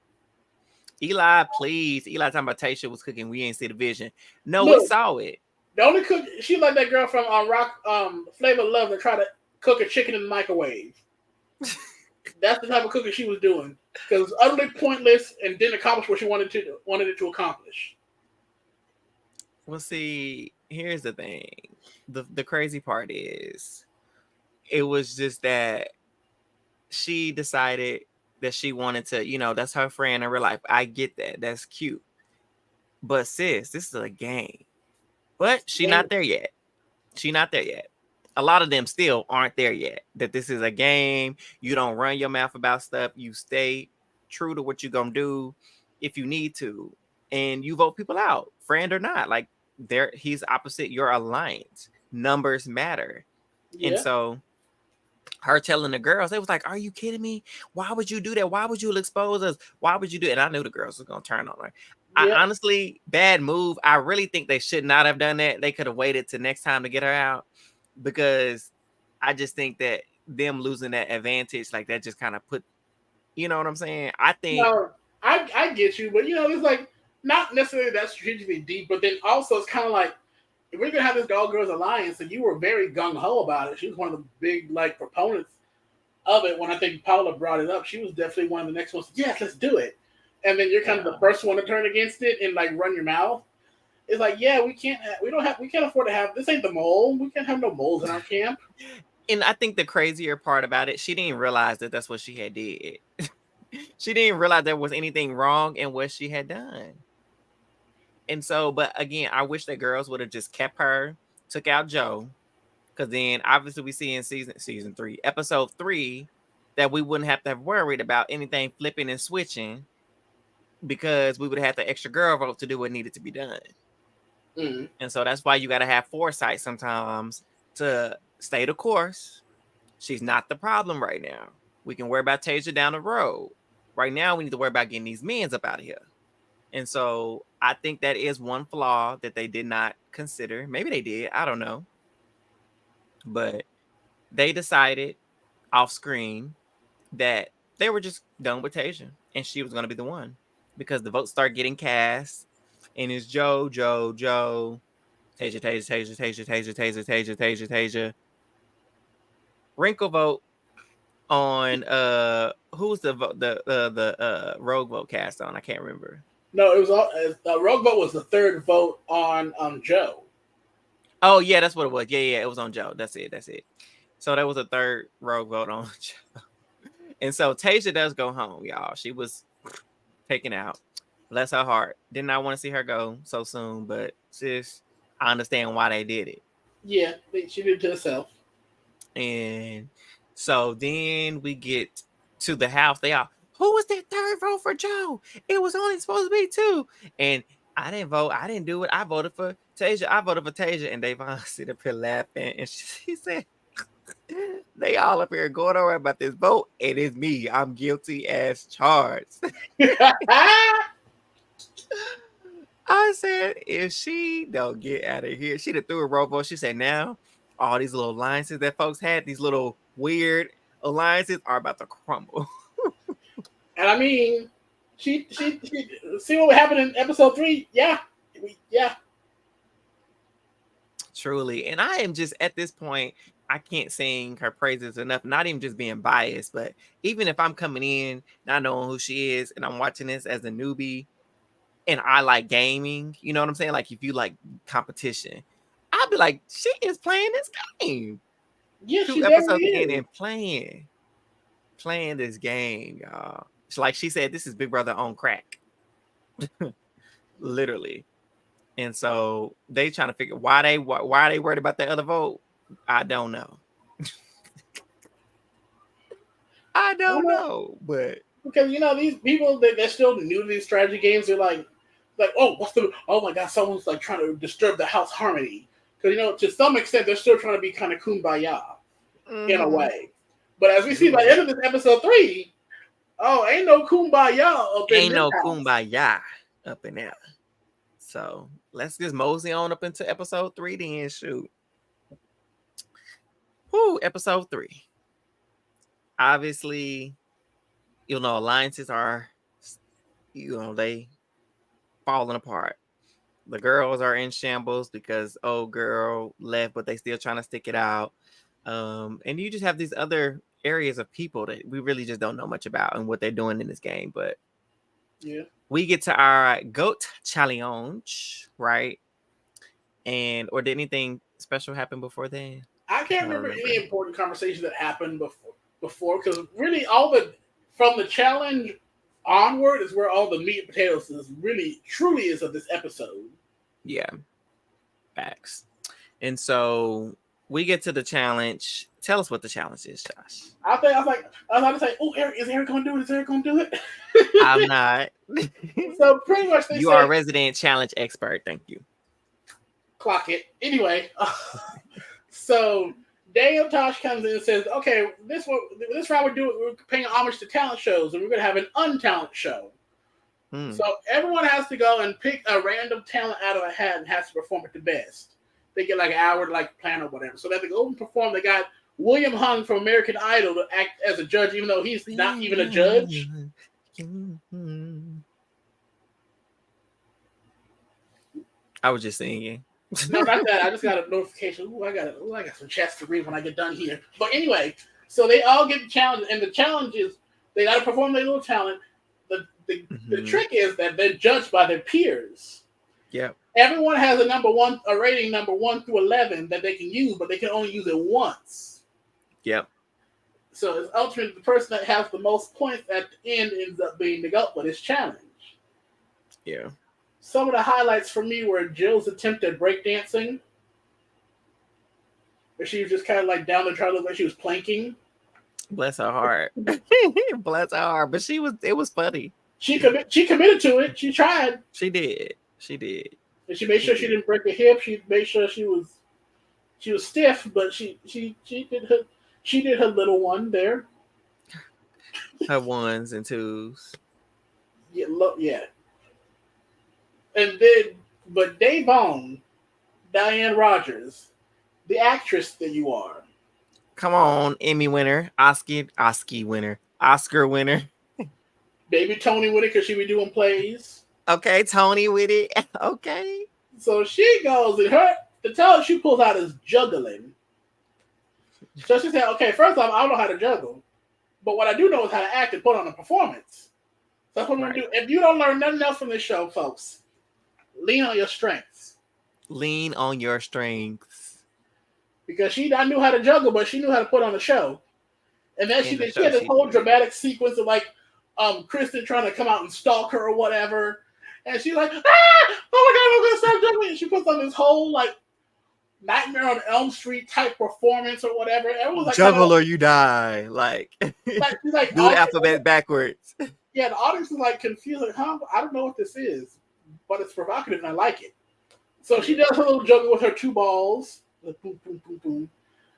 Eli, please. Eli talking about Tayshia was cooking. We ain't see the vision. No, we saw it. The only cook she like that girl from Flavor of Love that tried to cook a chicken in the microwave. That's the type of cooking she was doing. Because it was utterly pointless and didn't accomplish what she wanted it to accomplish. Well, see, here's the thing. The crazy part is it was just that she decided that she wanted to, that's her friend in real life. I get that. That's cute. But sis, this is a game. But she's not there yet. She's not there yet. A lot of them still aren't there yet. That this is a game. You don't run your mouth about stuff. You stay true to what you're going to do if you need to. And you vote people out, friend or not. Like, he's opposite your alliance. Numbers matter. Yeah. And so her telling the girls, they was like, are you kidding me? Why would you do that? Why would you expose us? Why would you do it? And I knew the girls was going to turn on her. Yeah. I honestly, bad move. I really think they should not have done that. They could have waited till next time to get her out, because I just think that them losing that advantage, like that just kind of put, you know what I'm saying? I think. No, I get you, but it's like not necessarily that strategically deep, but then also it's kind of like, if we're going to have this All Girls Alliance, and you were very gung-ho about it, she was one of the big proponents of it. When I think Paula brought it up, she was definitely one of the next ones. Yes, let's do it. And then you're kind of the first one to turn against it and run your mouth. It's like, yeah, we can't afford to have, this ain't the mole. We can't have no moles in our camp. And I think the crazier part about it, she didn't realize that that's what she had did. She didn't realize there was anything wrong in what she had done. And so, but again, I wish that girls would have just kept her, took out Joe, because then obviously we see in season 3, episode 3, that we wouldn't have to have worried about anything flipping and switching, because we would have had the extra girl vote to do what needed to be done. Mm-hmm. And so that's why you got to have foresight sometimes to stay the course. She's not the problem right now. We can worry about Tayshia down the road. Right now, we need to worry about getting these men up out of here. And so I think that is one flaw that they did not consider. Maybe they did. I don't know. But they decided off screen that they were just done with Tayshia, and she was going to be the one, because the votes start getting cast, and it's Joe, Tayshia. Wrinkle vote on who's the rogue vote cast on? I can't remember. No, it was rogue vote was the third vote on Joe. Oh yeah, that's what it was. Yeah, it was on Joe. That's it. So that was a third rogue vote on Joe. And so Tayshia does go home, y'all. She was taken out. Bless her heart. Did not want to see her go so soon, but sis, I understand why they did it. Yeah, she did it to herself. And so then we get to the house. They all, who was that third vote for Joe? It was only supposed to be 2. And I didn't vote. I didn't do it. I voted for Tayshia. And Davon sit up here laughing. And she said, they all up here going over about this vote. And it's me. I'm guilty as charged. I said, if she don't get out of here, she'd have threw a rope vote. She said, now all these little alliances that folks had, these little weird alliances, are about to crumble. And I mean, she see what happened in episode 3? Yeah. Truly. And I am just, at this point, I can't sing her praises enough, not even just being biased, but even if I'm coming in, not knowing who she is, and I'm watching this as a newbie, and I like gaming, you know what I'm saying? Like, if you like competition, I'll be like, she is playing this game. Yeah, 2 episodes in and playing this game, y'all. It's like she said, this is Big Brother on crack. Literally. And so they trying to figure why are they worried about the other vote? I don't know. I don't know, but because these people they're still new to these strategy games. They're like, oh my god, someone's like trying to disturb the house harmony. Because to some extent they're still trying to be kind of kumbaya in a way. But as we see by the end of this episode 3, ain't no kumbaya up in ain't this no house. kumbaya up in there. So let's just mosey on up into episode 3 then. Shoot. Episode 3. Obviously, alliances are, they falling apart. The girls are in shambles because old girl left, but they still trying to stick it out. And you just have these other areas of people that we really just don't know much about and what they're doing in this game. But yeah, we get to our goat challenge, right? Or did anything special happen before then? I can't remember any important conversation that happened before because really from the challenge onward is where all the meat and potatoes is really truly is of this episode. Yeah, facts. And so we get to the challenge. Tell us what the challenge is, Josh. I was about to say, Eric, is Eric going to do it? Is Eric going to do it? I'm not. So pretty much you are a resident challenge expert. Thank you. Clock it. Anyway, so Daniel Tosh comes in and says, okay, this round we're paying homage to talent shows, and we're going to have an untalent show. So everyone has to go and pick a random talent out of a hat and has to perform it the best. They get like an hour to plan or whatever. So that they go and perform. They got William Hung from American Idol to act as a judge, even though he's not even a judge. I was just singing. No, not that. I just got a notification. I got some chats to read when I get done here. But anyway, so they all get the challenge, and the challenge is they got to perform their little talent. The trick is that they're judged by their peers. Yeah. Everyone has a rating number 1 through 11 that they can use, but they can only use it once. Yep. So it's ultimately the person that has the most points at the end ends up being the GOAT for this challenge. Yeah. Some of the highlights for me were Jill's attempt at breakdancing, where she was just kind of like down the trail, like she was planking. Bless her heart. Bless her heart. But it was funny. She committed to it. She tried. She did. And she made sure she didn't break a hip. She made sure she was stiff, but she did her little one there. Her 1s and 2s. Yeah. And then, but Davon, Diane Rogers, the actress that you are. Come on, Emmy winner, Oscar winner. Maybe Tony with it because she be doing plays. Okay, Tony with it. Okay. So she goes and the talent she pulls out is juggling. So she said, okay, first off, I don't know how to juggle. But what I do know is how to act and put on a performance. So that's what I'm going to do. If you don't learn nothing else from this show, folks, lean on your strengths. Lean on your strengths. Because I knew how to juggle, but she knew how to put on a show. And then she had this whole dramatic sequence of Kristen trying to come out and stalk her or whatever. And she's like, oh my God, I'm going to stop juggling. And she puts on this whole Nightmare on Elm Street type performance or whatever. Everyone's like, juggle or you die. Do the alphabet backwards. Yeah, the audience is confused, I don't know what this is, but it's provocative and I like it. So she does her little juggle with her 2 balls, boom, boom, boom, boom,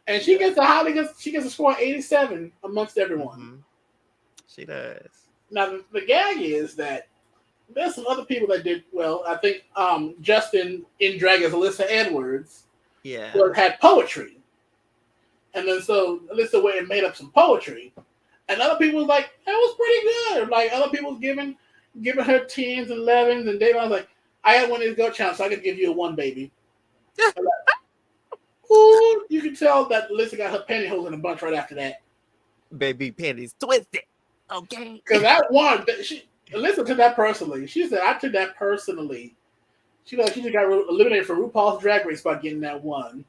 and she gets a score of 87 amongst everyone. Mm-hmm. She does. Now the gag is that there's some other people that did well. I think Justin in drag as Alyssa Edwards, had poetry, and then so Alyssa went and made up some poetry. And other people was like, that was pretty good. Other people was giving her 10s and 11s, and David was like, I had one of these GOAT challenges, so I could give you a 1, baby. Ooh, you can tell that Alyssa got her pantyhose in a bunch right after that. Baby panties twisted. Okay. Because that one, Alyssa took that personally. She said, I took that personally. She just got eliminated from RuPaul's Drag Race by getting that 1.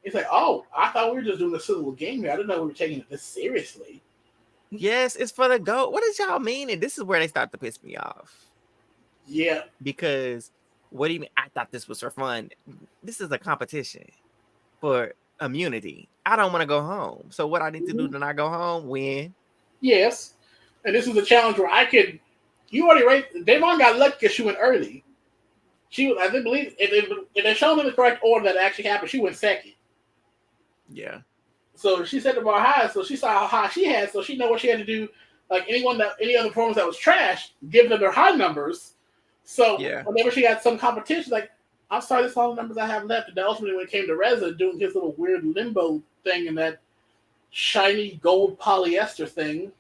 It's like, oh, I thought we were just doing a silly little game here. I didn't know we were taking it this seriously. Yes, it's for the GOAT. What does y'all mean? And this is where they start to piss me off. Yeah. Because What do you mean? I thought this was for fun. This is a competition for immunity. I don't want to go home. So what I need to do to not go home? Win. Yes. And this is a challenge where I could. You already raised. Devon got lucky because she went early. She was, I didn't believe, if they showed in the correct order that actually happened, she went second. Yeah. So she set the bar high, so she saw how high she had, so she know what she had to do. Like any other performance that was trash, give them their high numbers. So whenever she had some competition, like, I'm sorry, this is all the numbers I have left. And then ultimately, when it came to Reza doing his little weird limbo thing and that shiny gold polyester thing,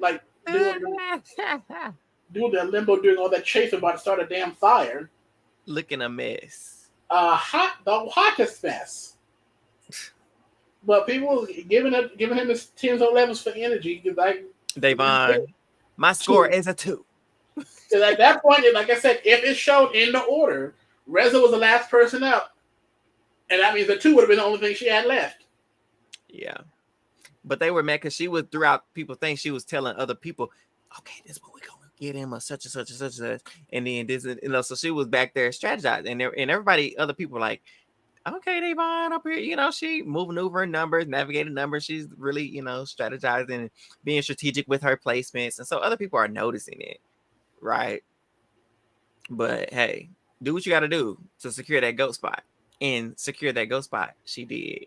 like doing that limbo, doing all that chafing about to start a damn fire. Looking a mess. The hottest mess. But people giving him his 10s or 11s for energy. Like Devon, my score is a 2. Because at that point, like I said, if it showed in the order, Reza was the last person up, and that means the 2 would have been the only thing she had left. Yeah, but they were mad because she was throughout. People think she was telling other people, "Okay, this is what we're gonna get him, or such and such and such and such," and then this, so she was back there strategizing, and everybody, other people were like, okay, Devon up here, she maneuvering numbers, navigating numbers. She's really, strategizing and being strategic with her placements. And so other people are noticing it, right? But hey, do what you got to do to secure that GOAT spot. And secure that GOAT spot, she did.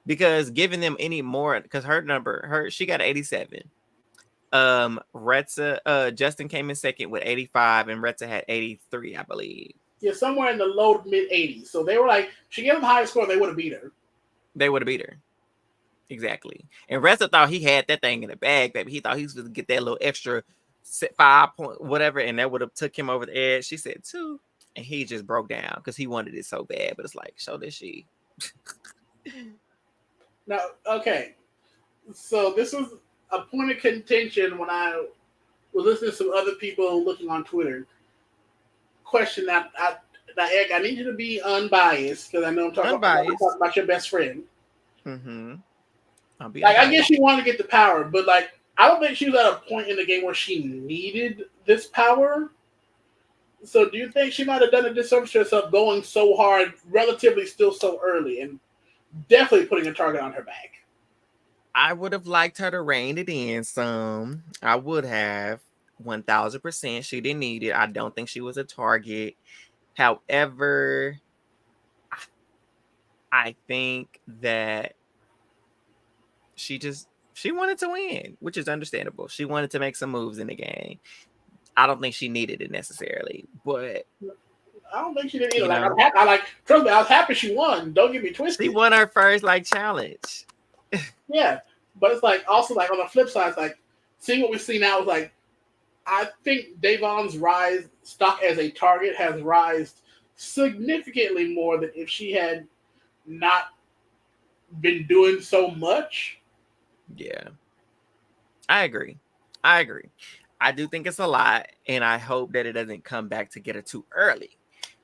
Because giving them any more, because she got 87. Justin came in second with 85, and Retza had 83, I believe. Yeah, somewhere in the low mid 80s. So they were like, she gave them the highest score, they would have beat her. They would have beat her. Exactly. And Reza thought he had that thing in the bag, baby. He thought he was going to get that little extra 5 point, whatever, and that would have took him over the edge. She said 2, and he just broke down because he wanted it so bad. But it's like, so did she. Now, okay. So this was a point of contention when I was listening to some other people looking on Twitter. Question that Egg, I need you to be unbiased because I know I'm talking about your best friend. Mm-hmm. I guess she wanted to get the power, but like I don't think she was at a point in the game where she needed this power. So do you think she might have done a disservice to herself going so hard, relatively still so early, and definitely putting a target on her back? I would have liked her to rein it in some. I would have. 1000%. She didn't need it. I don't think she was a target. However, I think that she wanted to win, which is understandable. She wanted to make some moves in the game. I don't think she needed it necessarily, but I don't think she did either. Trust me, I was happy she won. Don't get me twisted. She won her first challenge. Yeah, but it's like also like on the flip side, it's like seeing what we see now is like I think Devon's stock as a target has risen significantly more than if she had not been doing so much. Yeah, I agree. I do think it's a lot, and I hope that it doesn't come back to get her too early.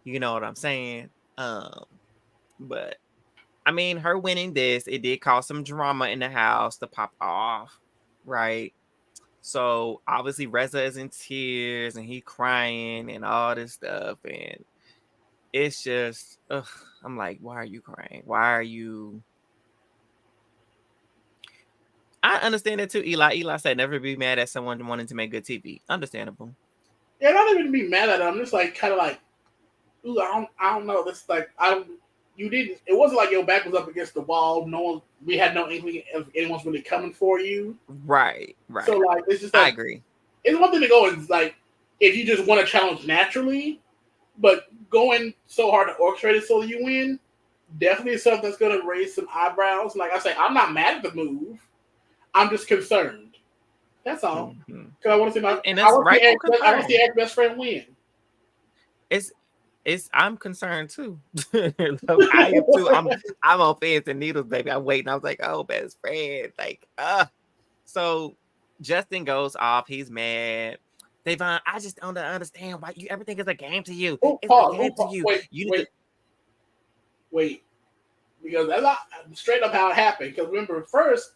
You know what I'm saying? But I mean, her winning this, it did cause some drama in the house to pop off, right? So obviously Reza is in tears and he crying and all this stuff, and it's just, I'm like, why are you crying? Why are you? I understand that too, Eli. Eli said, never be mad at someone wanting to make good TV. Understandable. Yeah, not even be mad at them. I'm just like kind of like, ooh, I don't know. This like you didn't. It wasn't like your back was up against the wall. We had no inkling if anyone's really coming for you. Right. So like, it's just like, I agree. It's one thing to go and like if you just want a challenge naturally, but going so hard to orchestrate it so that you win, definitely is something that's going to raise some eyebrows. Like I say, I'm not mad at the move. I'm just concerned. That's all. Because I want to see I want to see Eric's best friend win. I'm concerned too. I am too. I'm on pins and needles, baby. I'm waiting. I was like, oh, best friend. So Justin goes off. He's mad. Devon, I just don't understand why everything is a game to you. It's a game to you. Wait. Because that's not straight up how it happened. Because remember, first,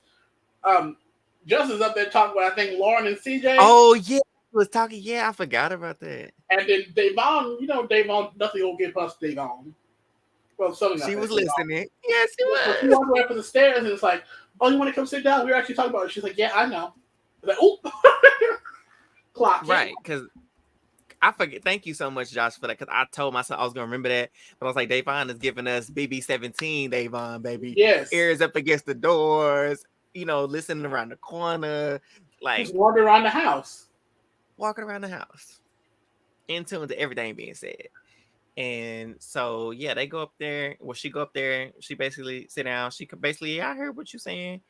Justin's up there talking about, I think, Lauren and CJ. Oh, yeah. was talking. Yeah, I forgot about that. And then Davon, nothing will get past Davon. Well, something like She that. was listening. Yes, she So she was. walked right up the stairs and it's like, "Oh, you want to come sit down? We were actually talking about it." She's like, "Yeah, I know." I was like, "Oop." Clock in. Right, because I forget. Thank you so much, Josh, for that. Because I told myself I was gonna remember that, but I was like, Davon is giving us BB17, Davon, baby, Yes. ears up against the doors, listening around the corner, Just like wander around the house. walking around the house, in tune to everything being said. And so, yeah, they go up there. Well, she go up there. She basically sit down. She could basically, yeah, I heard what you're saying.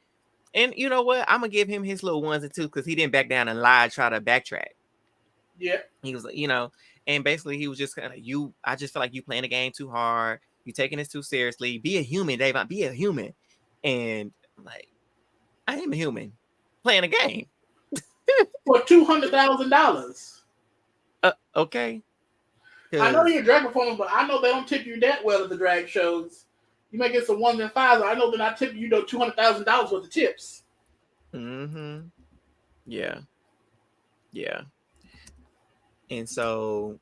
And you know what? I'm gonna give him his little ones and twos because he didn't back down and lie, try to backtrack. Yeah. He was like, and basically he was just kind of I just feel like you playing the game too hard. You taking this too seriously. Be a human, Dave. Be a human. And I'm like, I am a human playing a game. For $200,000. Okay. I know you're a drag performer, but I know they don't tip you that well at the drag shows. You may get some ones and fives. I know they're not tipping you $200,000 worth of tips. Mm-hmm. Yeah. Yeah. And so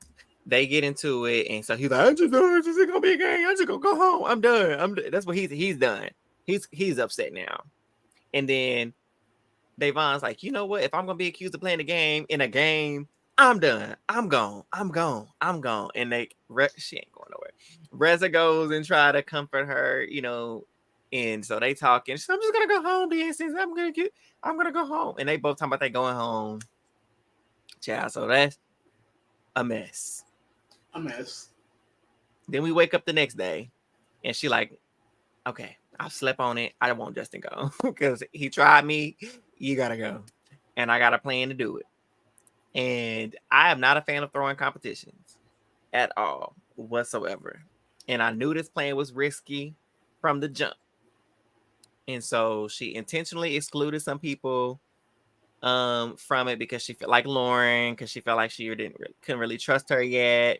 they get into it, and so he's like, "I'm just done. This is gonna be a game. I'm just gonna go home. I'm done. That's what he's done. He's upset now." And then Davon's like, "You know what? If I'm gonna be accused of playing a game in a game, I'm done. I'm gone. I'm gone. I'm gone." And she ain't going nowhere. Reza goes and try to comfort her, and so they talking. She's like, "I'm just gonna go home, Byyyeee. I'm gonna go home." And they both talking about they going home. Child, so that's a mess. A mess. Then we wake up the next day, and she like, "Okay, I slept on it. I want Justin go because he tried me. You gotta go, and I got a plan to do it." And I am not a fan of throwing competitions at all whatsoever. And I knew this plan was risky from the jump. And so she intentionally excluded some people from it because she felt like Lauren, because she felt like she couldn't really trust her yet.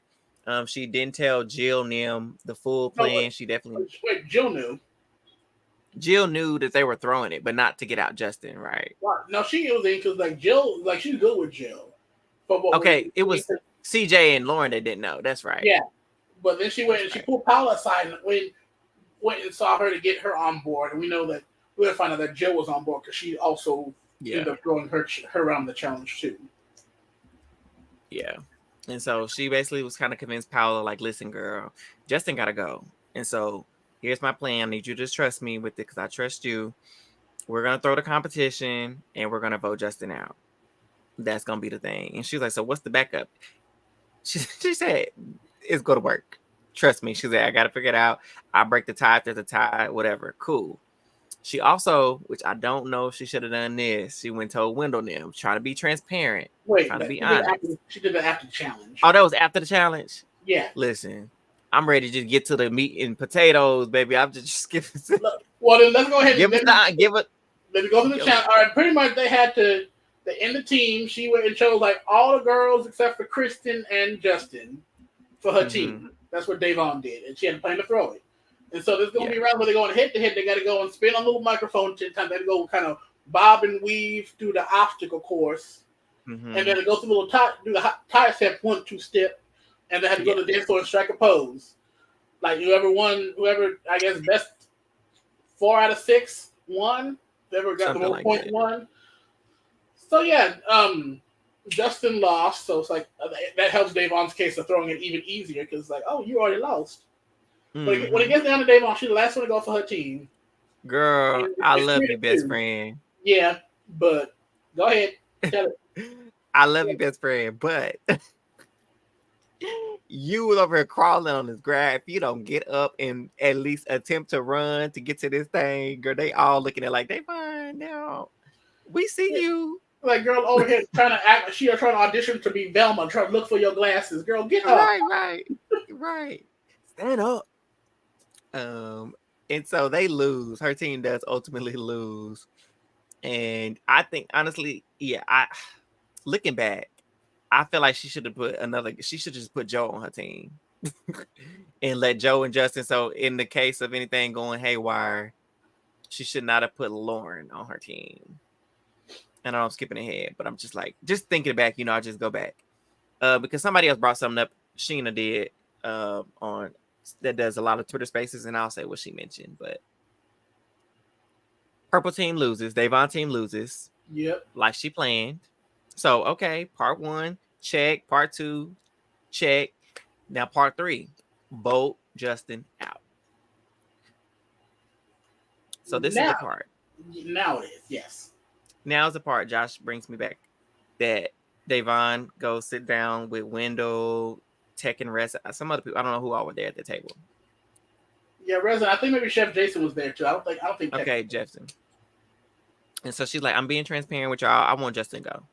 She didn't tell Jill Nim the full plan. She definitely Jill knew. Jill knew that they were throwing it, but not to get out Justin, right? No, she was in because Jill, she's good with Jill. But it was CJ and Lauren that didn't know. That's right. Yeah, but then she went and she pulled Paula aside and went and saw her to get her on board, and we know that we'll find out that Jill was on board because she also ended up throwing her around the challenge too. Yeah. And so she basically was kind of convinced Paula, like, "Listen, girl, Justin got to go. And so here's my plan. I need you to just trust me with it because I trust you. We're going to throw the competition and we're going to vote Justin out. That's going to be the thing." And she was like, "So what's the backup?" She said, "It's going to work. Trust me." She said, "I got to figure it out. I'll break the tie after the tie, whatever." Cool. She also, which I don't know if she should have done this, she went and told Wendell Nim, trying to be transparent, trying to be honest. She did that after the challenge. Oh, that was after the challenge? Yeah. Listen, I'm ready to just get to the meat and potatoes, baby. I'm just skipping. Well, then let's go ahead and let me go through the challenge. All right, pretty much they had to end the team. She went and chose like all the girls except for Kristen and Justin for her team. That's what Davon did, and she had to plan to throw it. And so there's going to be around where they're going head to head. They got to go and spin on a little microphone 10 times. They got to go kind of bob and weave through the obstacle course. And then they go through the little do the tire step 1-2 step. And they had to go to the dance floor and strike a pose. Like whoever I guess best 4 out of 6 won. Whoever got the most points won. So yeah, Justin lost. So it's like that helps Davon's case of throwing it even easier because it's like, oh, you already lost. But when it gets down to Davon, she's the last one to go for her team. Girl, I love you, best friend. Yeah, but go ahead. Tell it. I love you, best friend, but you was over here crawling on this grass. If you don't get up and at least attempt to run to get to this thing, girl, they all looking at it like, Davon, now we see you. Like, girl over here trying to act like she are trying to audition to be Velma, trying to look for your glasses. Girl, get up. Right. Stand up. And so they lose. Her team does ultimately lose. And I think honestly, looking back, I feel like she should just put Joe on her team and let Joe and Justin. So in the case of anything going haywire, she should not have put Lauren on her team. And I'm skipping ahead, but I'm just like, just thinking back, I just go back. Because somebody else brought something up, Sheena did, on that does a lot of Twitter spaces, and I'll say what she mentioned. But Purple team loses, Davon team loses. Yep. Like she planned. So okay, part 1, check. Part 2, check. Now part 3, vote Justin out. So this is the part. Now it is, yes. Now is the part Josh brings me back. That Davon goes sit down with Wendell, Tech, and Rez. Some other people. I don't know who all were there at the table. Yeah, Rez. I think maybe Chef Jason was there too. I don't think. Tech Okay, Jefferson. And so she's like, I'm being transparent with y'all. I want Justin to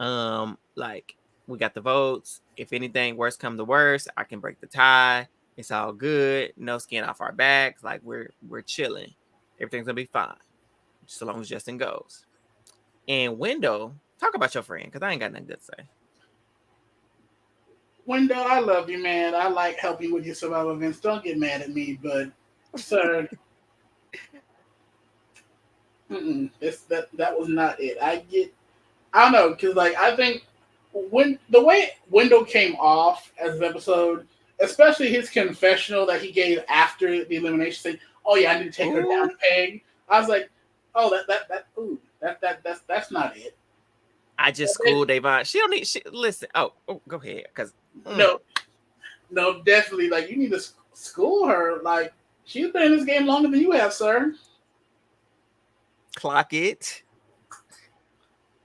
go. Like, we got the votes. If anything worse come to worse, I can break the tie. It's all good. No skin off our backs. Like, we're chilling. Everything's gonna be fine. Just as long as Justin goes. And Wendell, talk about your friend, because I ain't got nothing good to say. Wendell, I love you, man. I like helping with your survival events. Don't get mad at me, but sir, that was not it. I don't know, because like I think when the way Wendell came off as an episode, especially his confessional that he gave after the elimination, saying, "Oh yeah, I need to take her down a peg." I was like, "Oh, that's not it." I just schooled Davon. She don't need. Listen. Oh, go ahead, because no, definitely. Like you need to school her. Like she's been in this game longer than you have, sir. Clock it.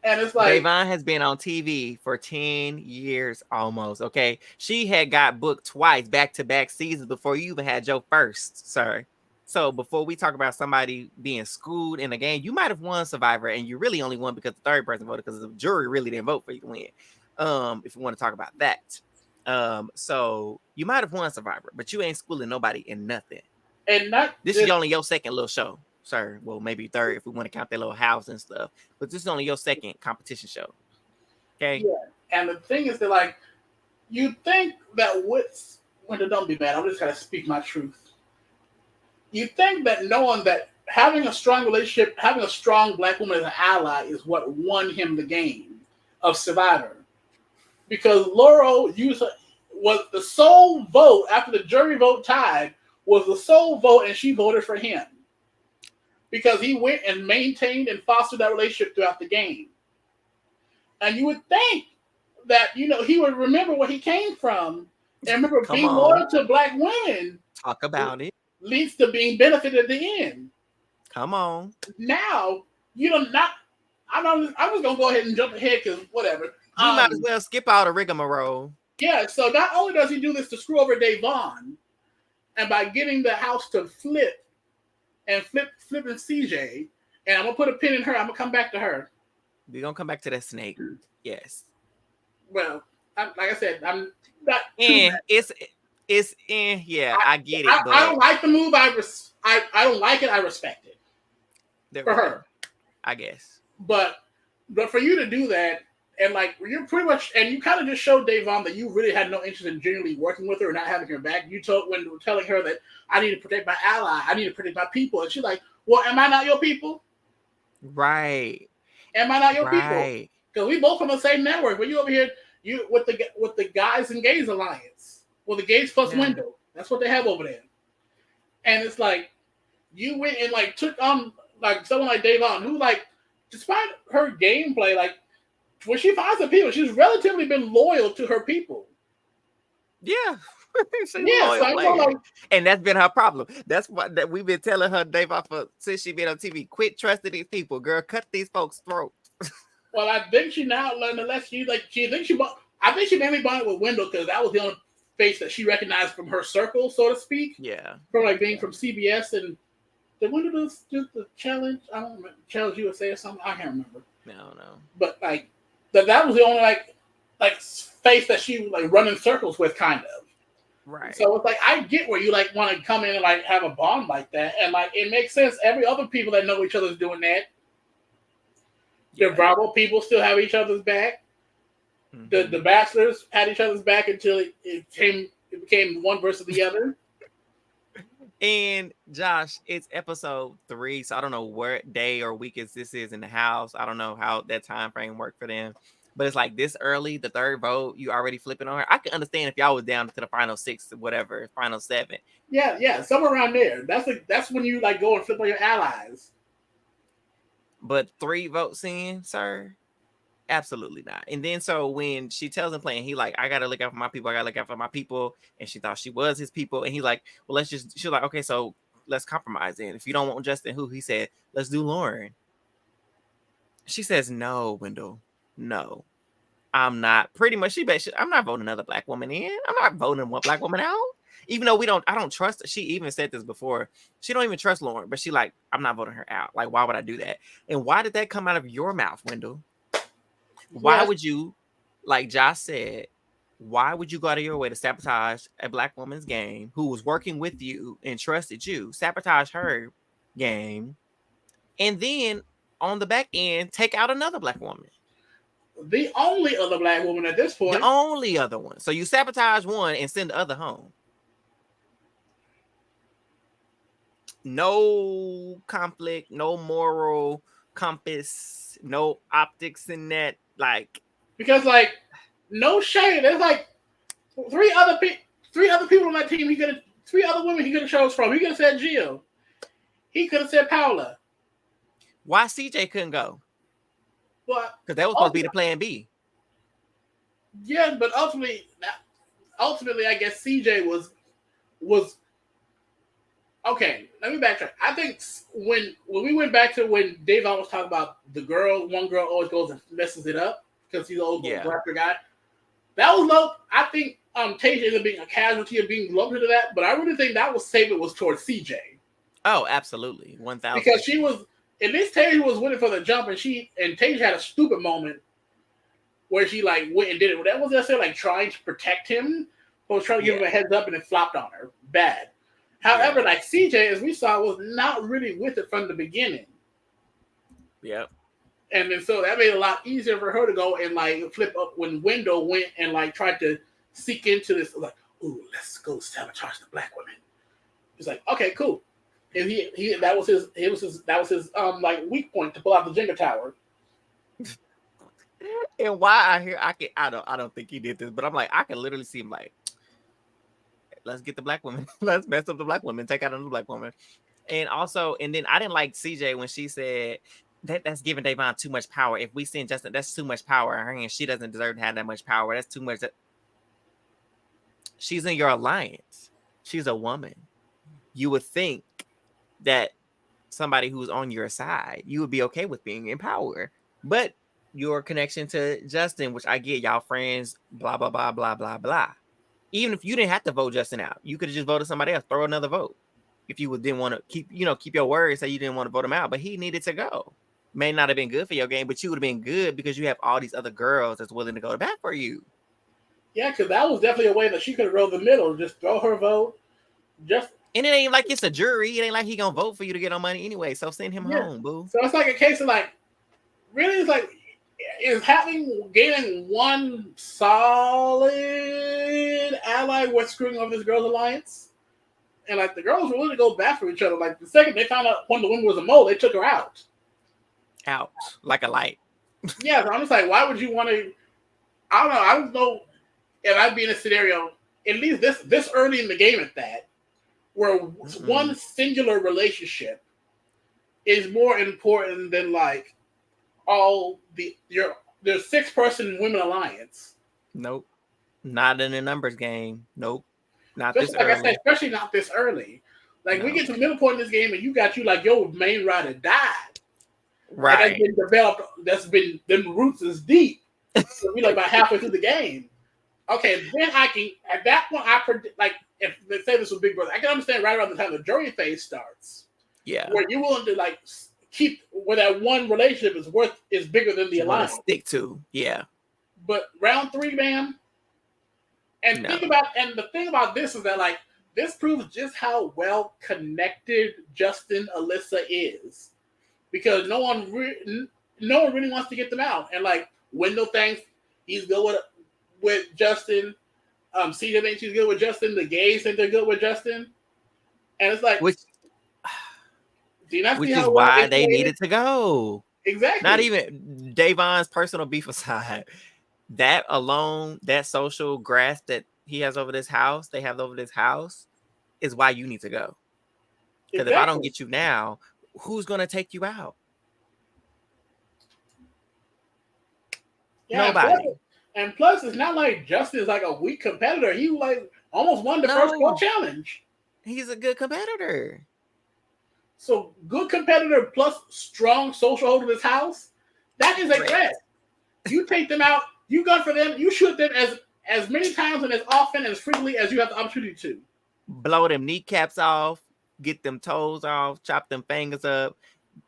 And it's like Davon has been on TV for 10 years almost. Okay, she had got booked twice, back-to-back seasons before you even had your first, sir. So before we talk about somebody being schooled in a game, you might have won Survivor, and you really only won because the third person voted, because the jury really didn't vote for you to win. If you want to talk about that, so you might have won Survivor, but you ain't schooling nobody in nothing. And this is only your second little show, sir. Well, maybe third if we want to count that little house and stuff. But this is only your second competition show. Okay. Yeah, and the thing is that like you think that don't be bad. I'm just gonna speak my truth. You think that knowing that having a strong relationship, having a strong black woman as an ally is what won him the game of Survivor. Because Laurel was the sole vote after the jury vote tied, was the sole vote, and she voted for him. Because he went and maintained and fostered that relationship throughout the game. And you would think that, he would remember where he came from and remember being loyal to black women. Talk about it. Leads to being benefited at the end. Come on. Now, I'm just gonna go ahead and jump ahead because whatever. You might as well skip out a rigmarole. Yeah, so not only does he do this to screw over Davon, and by getting the house to flipping CJ, and I'm gonna put a pin in her, I'm gonna come back to her. We're gonna come back to that snake. Yes. Well, like I said, I'm not yeah, I get it. I don't like the move. I don't like it. I respect it for her, I guess. But for you to do that, and like you're pretty much, and you kind of just showed Davon that you really had no interest in genuinely working with her or not having her back. You told when telling her that I need to protect my ally, I need to protect my people, and she's like, "Well, am I not your people? Right? Am I not your people? Because we both from the same network. But you over here, you with the Guys and Gays Alliance." Well, the Gates plus Wendell. That's what they have over there. And it's like, you went and like took on like someone like Davon, who like, despite her gameplay, like when she finds the people, she's relatively been loyal to her people. Yeah. Like, and that's been her problem. That's what that we've been telling her, Davon, since she been on TV. Quit trusting these people, girl. Cut these folks' throats. Well, I think she now learned the lesson. I think she mainly bonded with Wendell because that was the only face that she recognized from her circle, so to speak. Yeah. From like being from CBS. And did Wendell do the challenge? I don't remember. Challenge USA or something? I can't remember. No. But like that was the only like face that she was like running circles with, kind of. Right. So it's like I get where you like want to come in and like have a bond like that. And like it makes sense. Every other people that know each other is doing that. The Bravo people still have each other's back. The Bachelors had each other's back until it became one versus the other. And Josh, it's episode 3, so I don't know what day or week this is in the house. I don't know how that time frame worked for them, but it's like this early, the third vote, you already flipping on her. I can understand if y'all was down to the final 6, whatever, final 7. Yeah, somewhere around there. That's when you like go and flip on your allies. But 3 votes in, sir. Absolutely not. And then so when she tells him playing, he like, I gotta look out for my people. I gotta look out for my people. And she thought she was his people. And he's like, well, she's like, okay, so let's compromise then. If you don't want Justin, who? He said, let's do Lauren. She says, no, Wendell, no, I'm not. Pretty much, I'm not voting another black woman in. I'm not voting one black woman out. Even though I don't trust her. She even said this before. She don't even trust Lauren, but she like, I'm not voting her out. Like, why would I do that? And why did that come out of your mouth, Wendell? Why would you, like Josh said, why would you go out of your way to sabotage a black woman's game who was working with you and trusted you, sabotage her game, and then on the back end, take out another black woman? The only other black woman at this point. The only other one. So you sabotage one and send the other home. No conflict, no moral compass, no optics in that. Like, because like no shade. There's like three other people on that team. 3 other women he could have chose from. He could have said Jill. He could have said Paula. Why CJ couldn't go? But because that was supposed to be the plan B. Yeah, but ultimately, I guess CJ was okay. Let me backtrack. I think when we went back to when Davon was talking about one girl always goes and messes it up because he's an old rapper guy. That was low. I think Tasia ended up being a casualty of being lumped into that, but I really think that was saving was towards CJ. Oh, absolutely, 1,000. Because she was at least Tasia was winning for the jump, and Tasia had a stupid moment where she like went and did it. That was necessarily like trying to protect him, but was trying to give him a heads up, and it flopped on her bad. However, like CJ, as we saw, was not really with it from the beginning. Yep. And then so that made it a lot easier for her to go and like flip up when Wendell went and like tried to seek into this like, ooh, let's go sabotage the black women. He's like, okay, cool. And that was his like weak point to pull out the Jenga tower. And why I don't think he did this, but I'm like, I can literally see him like, let's get the black women, let's mess up the black women, take out another black woman. And also, and then I didn't like CJ when she said that's giving Davon too much power. If we send Justin, that's too much power in her hand. She doesn't deserve to have that much power. That's too much. She's in your alliance. She's a woman. You would think that somebody who's on your side, you would be okay with being in power. But your connection to Justin, which I get, y'all friends, blah, blah, blah, blah, blah, blah. Even if you didn't have to vote Justin out, you could have just voted somebody else, throw another vote. If you didn't want to keep your word, say you didn't want to vote him out, but he needed to go. May not have been good for your game, but you would have been good because you have all these other girls that's willing to go to bat for you. Yeah, because that was definitely a way that she could have rolled the middle. Just throw her vote. And it ain't like it's a jury. It ain't like he gonna vote for you to get on money anyway. So send him home, boo. So it's like a case of like, really, it's like, gaining one solid ally worth screwing over this girl's alliance? And like the girls were willing to go back for each other. Like the second they found out one of the women was a mole, they took her out. Out like a light. Yeah, so I'm just like, why would you want to? I don't know if I'd be in a scenario, at least this early in the game at that, where one singular relationship is more important than like your 6-person women alliance. Nope. Not in a numbers game. Nope. Not especially, this early. Like I said, especially not this early. Like we get to the middle point in this game and you got your main rider died. Right. That's been developed. Them roots is deep. So we like about halfway through the game. Okay, then I can at that point I predict like if they say this was Big Brother, I can understand right around the time the jury phase starts. Yeah. Where you're willing to like keep where that one relationship is bigger than the alliance. Stick to. Yeah. But round 3, man. And the thing about this is that like this proves just how well connected Justin Alyssa is. Because no one really wants to get them out. And like Wendell thinks he's good with Justin. CJ thinks he's good with Justin. The gays think they're good with Justin. And it's like, which do you not see is how well why they insulated? needed to go. Exactly. Not even Davon's personal beef aside. That alone, that social grasp that he has over this house, they have over this house, is why you need to go. Because if I don't get you now, who's gonna take you out? Yeah, Nobody. and plus, it's not like Justin is like a weak competitor. He like almost won the first Go challenge. He's a good competitor. So good competitor plus strong social hold of his house. That is a threat. You take them out. You gun for them. You shoot them as many times and as often as frequently as you have the opportunity to. Blow them kneecaps off. Get them toes off. Chop them fingers up.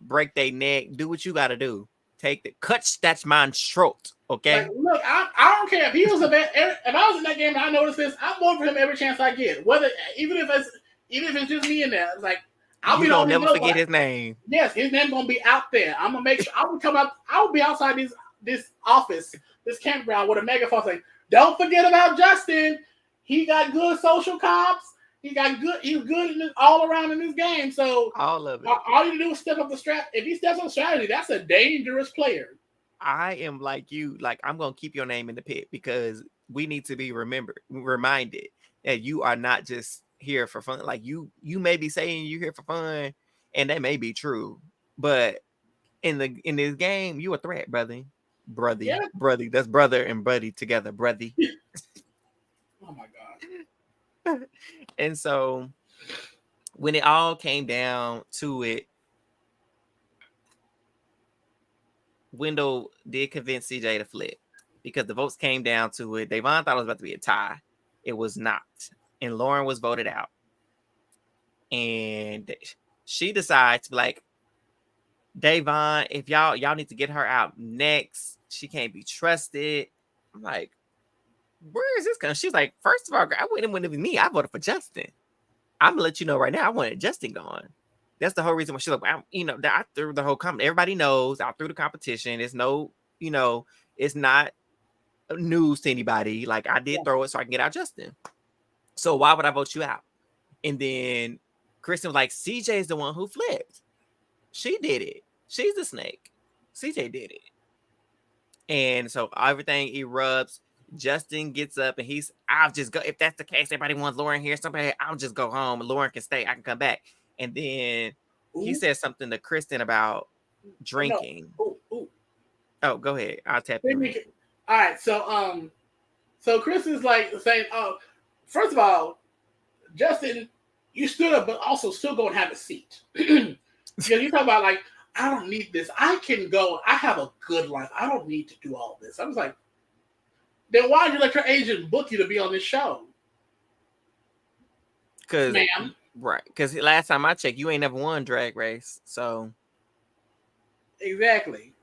Break their neck. Do what you got to do. Take the cut. That's mine throat. Okay. Like, look, I don't care if he was if I was in that game and I noticed this, I'm voting for him every chance I get. Whether even if it's just me in there, it's like I'll be gonna never forget his name. Yes, his name gonna be out there. I'm gonna make sure I will come up. I will be outside this office, this campground with a megaphone saying, "Don't forget about Justin. He got good social comps. He's good all around in this game. So all of it. All you do is step up the strat. If he steps on strategy, that's a dangerous player." I am like you. Like, I'm gonna keep your name in the pit because we need to be reminded that you are not just here for fun. Like you may be saying you're here for fun, and that may be true, but in this game, you a threat, brother. Yeah. Brother. That's brother and buddy together, brother. Oh my god. And so when it all came down to it, Wendell did convince CJ to flip because the votes came down to it. Davon thought it was about to be a tie. It was not. And Lauren was voted out. And she decides to be like, Davon, if y'all need to get her out next. She can't be trusted. I'm like, where is this going? She's like, first of all, I wouldn't with me. I voted for Justin. I'm gonna let you know right now. I wanted Justin gone. That's the whole reason why she's like, I threw the whole company. Everybody knows I threw the competition. It's no, it's not news to anybody. Like I did throw it so I can get out Justin. So why would I vote you out? And then Kristen was like, CJ is the one who flipped. She did it. She's the snake. CJ did it. And so everything erupts. Justin gets up and I'll just go. If that's the case, everybody wants Lauren here. I'll just go home. Lauren can stay. I can come back. And then he says something to Kristen about drinking. Oh, go ahead. I'll tap you. All right. So Kristen's like saying, "Oh, first of all, Justin, you stood up, but also still go and have a seat." Because you talk about like, I don't need this. I can go. I have a good life. I don't need to do all this. I was like, then why did you let your agent book you to be on this show? Because last time I checked, you ain't never won Drag Race. So exactly.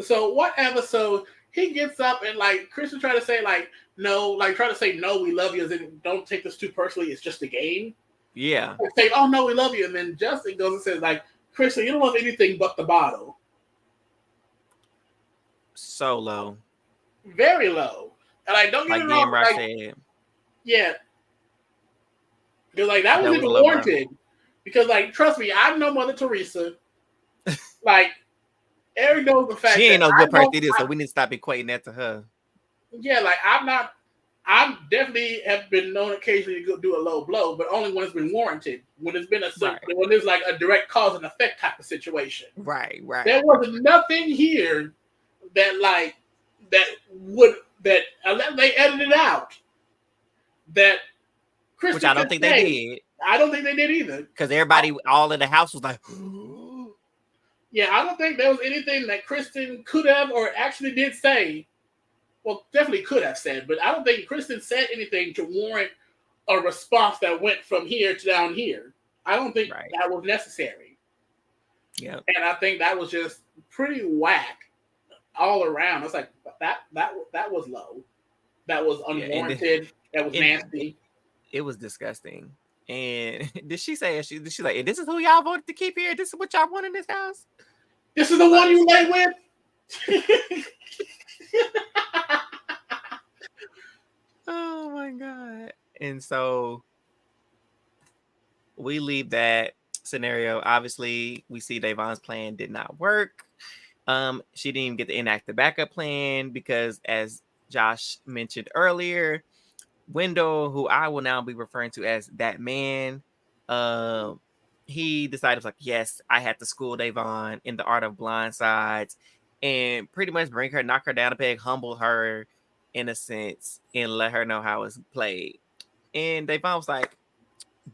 So whatever. So he gets up and like Kristen try to say like no, like try to say no, we love you, and don't take this too personally. It's just a game. Yeah. Like, say oh no, we love you, and then Justin goes and says like Kristen, you don't love anything but the bottle. So low. Very low. And I don't get it wrong. Like, yeah. Because like that wasn't even warranted. Because like, trust me, I'm no Mother Teresa. Like, Eric knows the fact she ain't no good person either, so we need to stop equating that to her. Yeah, like I'm not. I'm definitely have been known occasionally to go do a low blow, but only when it's been warranted. When it's been when there's like a direct cause and effect type of situation. Right. There was nothing here that unless they edited out that Kristen. Which I don't think they did. I don't think they did either. Because everybody, all in the house was like, yeah, I don't think there was anything that Kristen could have or actually did say. Well, definitely could have said, but I don't think Kristen said anything to warrant a response that went from here to down here. I don't think that was necessary. Yeah, and I think that was just pretty whack all around. It's like that was low, that was unwarranted, that was nasty. It was disgusting. And did she say she's like, this is who y'all voted to keep here? This is what y'all want in this house? This is the one you lay with? Oh my God. And so we leave that scenario. Obviously, we see Devon's plan did not work. She didn't even get to enact the backup plan because, as Josh mentioned earlier, Wendell, who I will now be referring to as that man, he decided like, yes, I had to school Devon in the art of blindsides and pretty much bring her, knock her down a peg, humble her in a sense, and let her know how it's played. And Devon was like,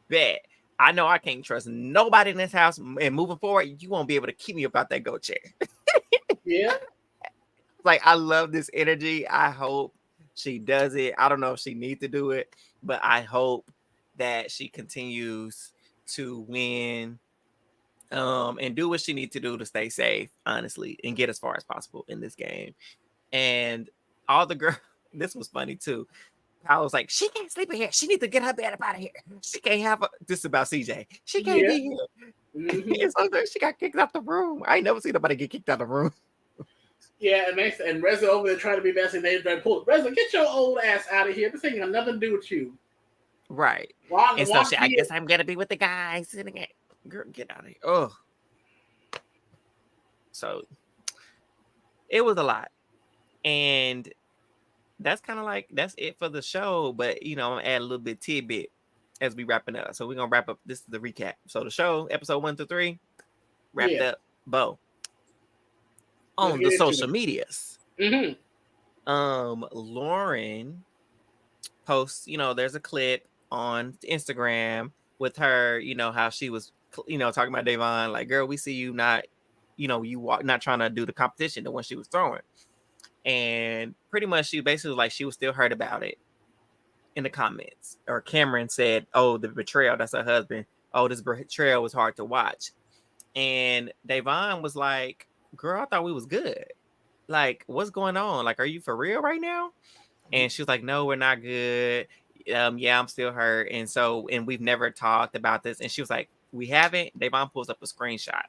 bet. I know I can't trust nobody in this house, and moving forward, you won't be able to keep me about that goat chair. Yeah. Like, I love this energy. I hope she does it. I don't know if she needs to do it, but I hope that she continues to win and do what she needs to do to stay safe, honestly, and get as far as possible in this game. And all the girls, this was funny too. I was like, she can't sleep in here. She needs to get her bed up out of here. She can't have this is about CJ. She can't be here. Mm-hmm. And so she got kicked out the room. I ain't never seen nobody get kicked out the room. Yeah, and Reza over there trying to be messy. They try to pull Reza, get your old ass out of here. This ain't got nothing to do with you. Right. And so I guess I'm gonna be with the guys. Girl, get out of here. Oh. So it was a lot. And that's kind of like that's it for the show. But I'm gonna add a little bit tidbit as we wrapping up. So we're gonna wrap up. This is the recap. So the show, episode 1 through 3, wrapped up. Bow. On the social medias. Mm-hmm. Lauren posts, there's a clip on Instagram with her, how she was, talking about Devon, like, girl, we see you not, you walk, not trying to do the competition, the one she was throwing. And pretty much she basically was like, she was still hurt about it in the comments. Or Cameron said, oh, the betrayal, that's her husband. Oh, this betrayal was hard to watch. And Devon was like, girl, I thought we was good. Like, what's going on? Like, are you for real right now? And she was like, no, we're not good. Yeah, I'm still hurt. And we've never talked about this. And she was like, we haven't. Devon pulls up a screenshot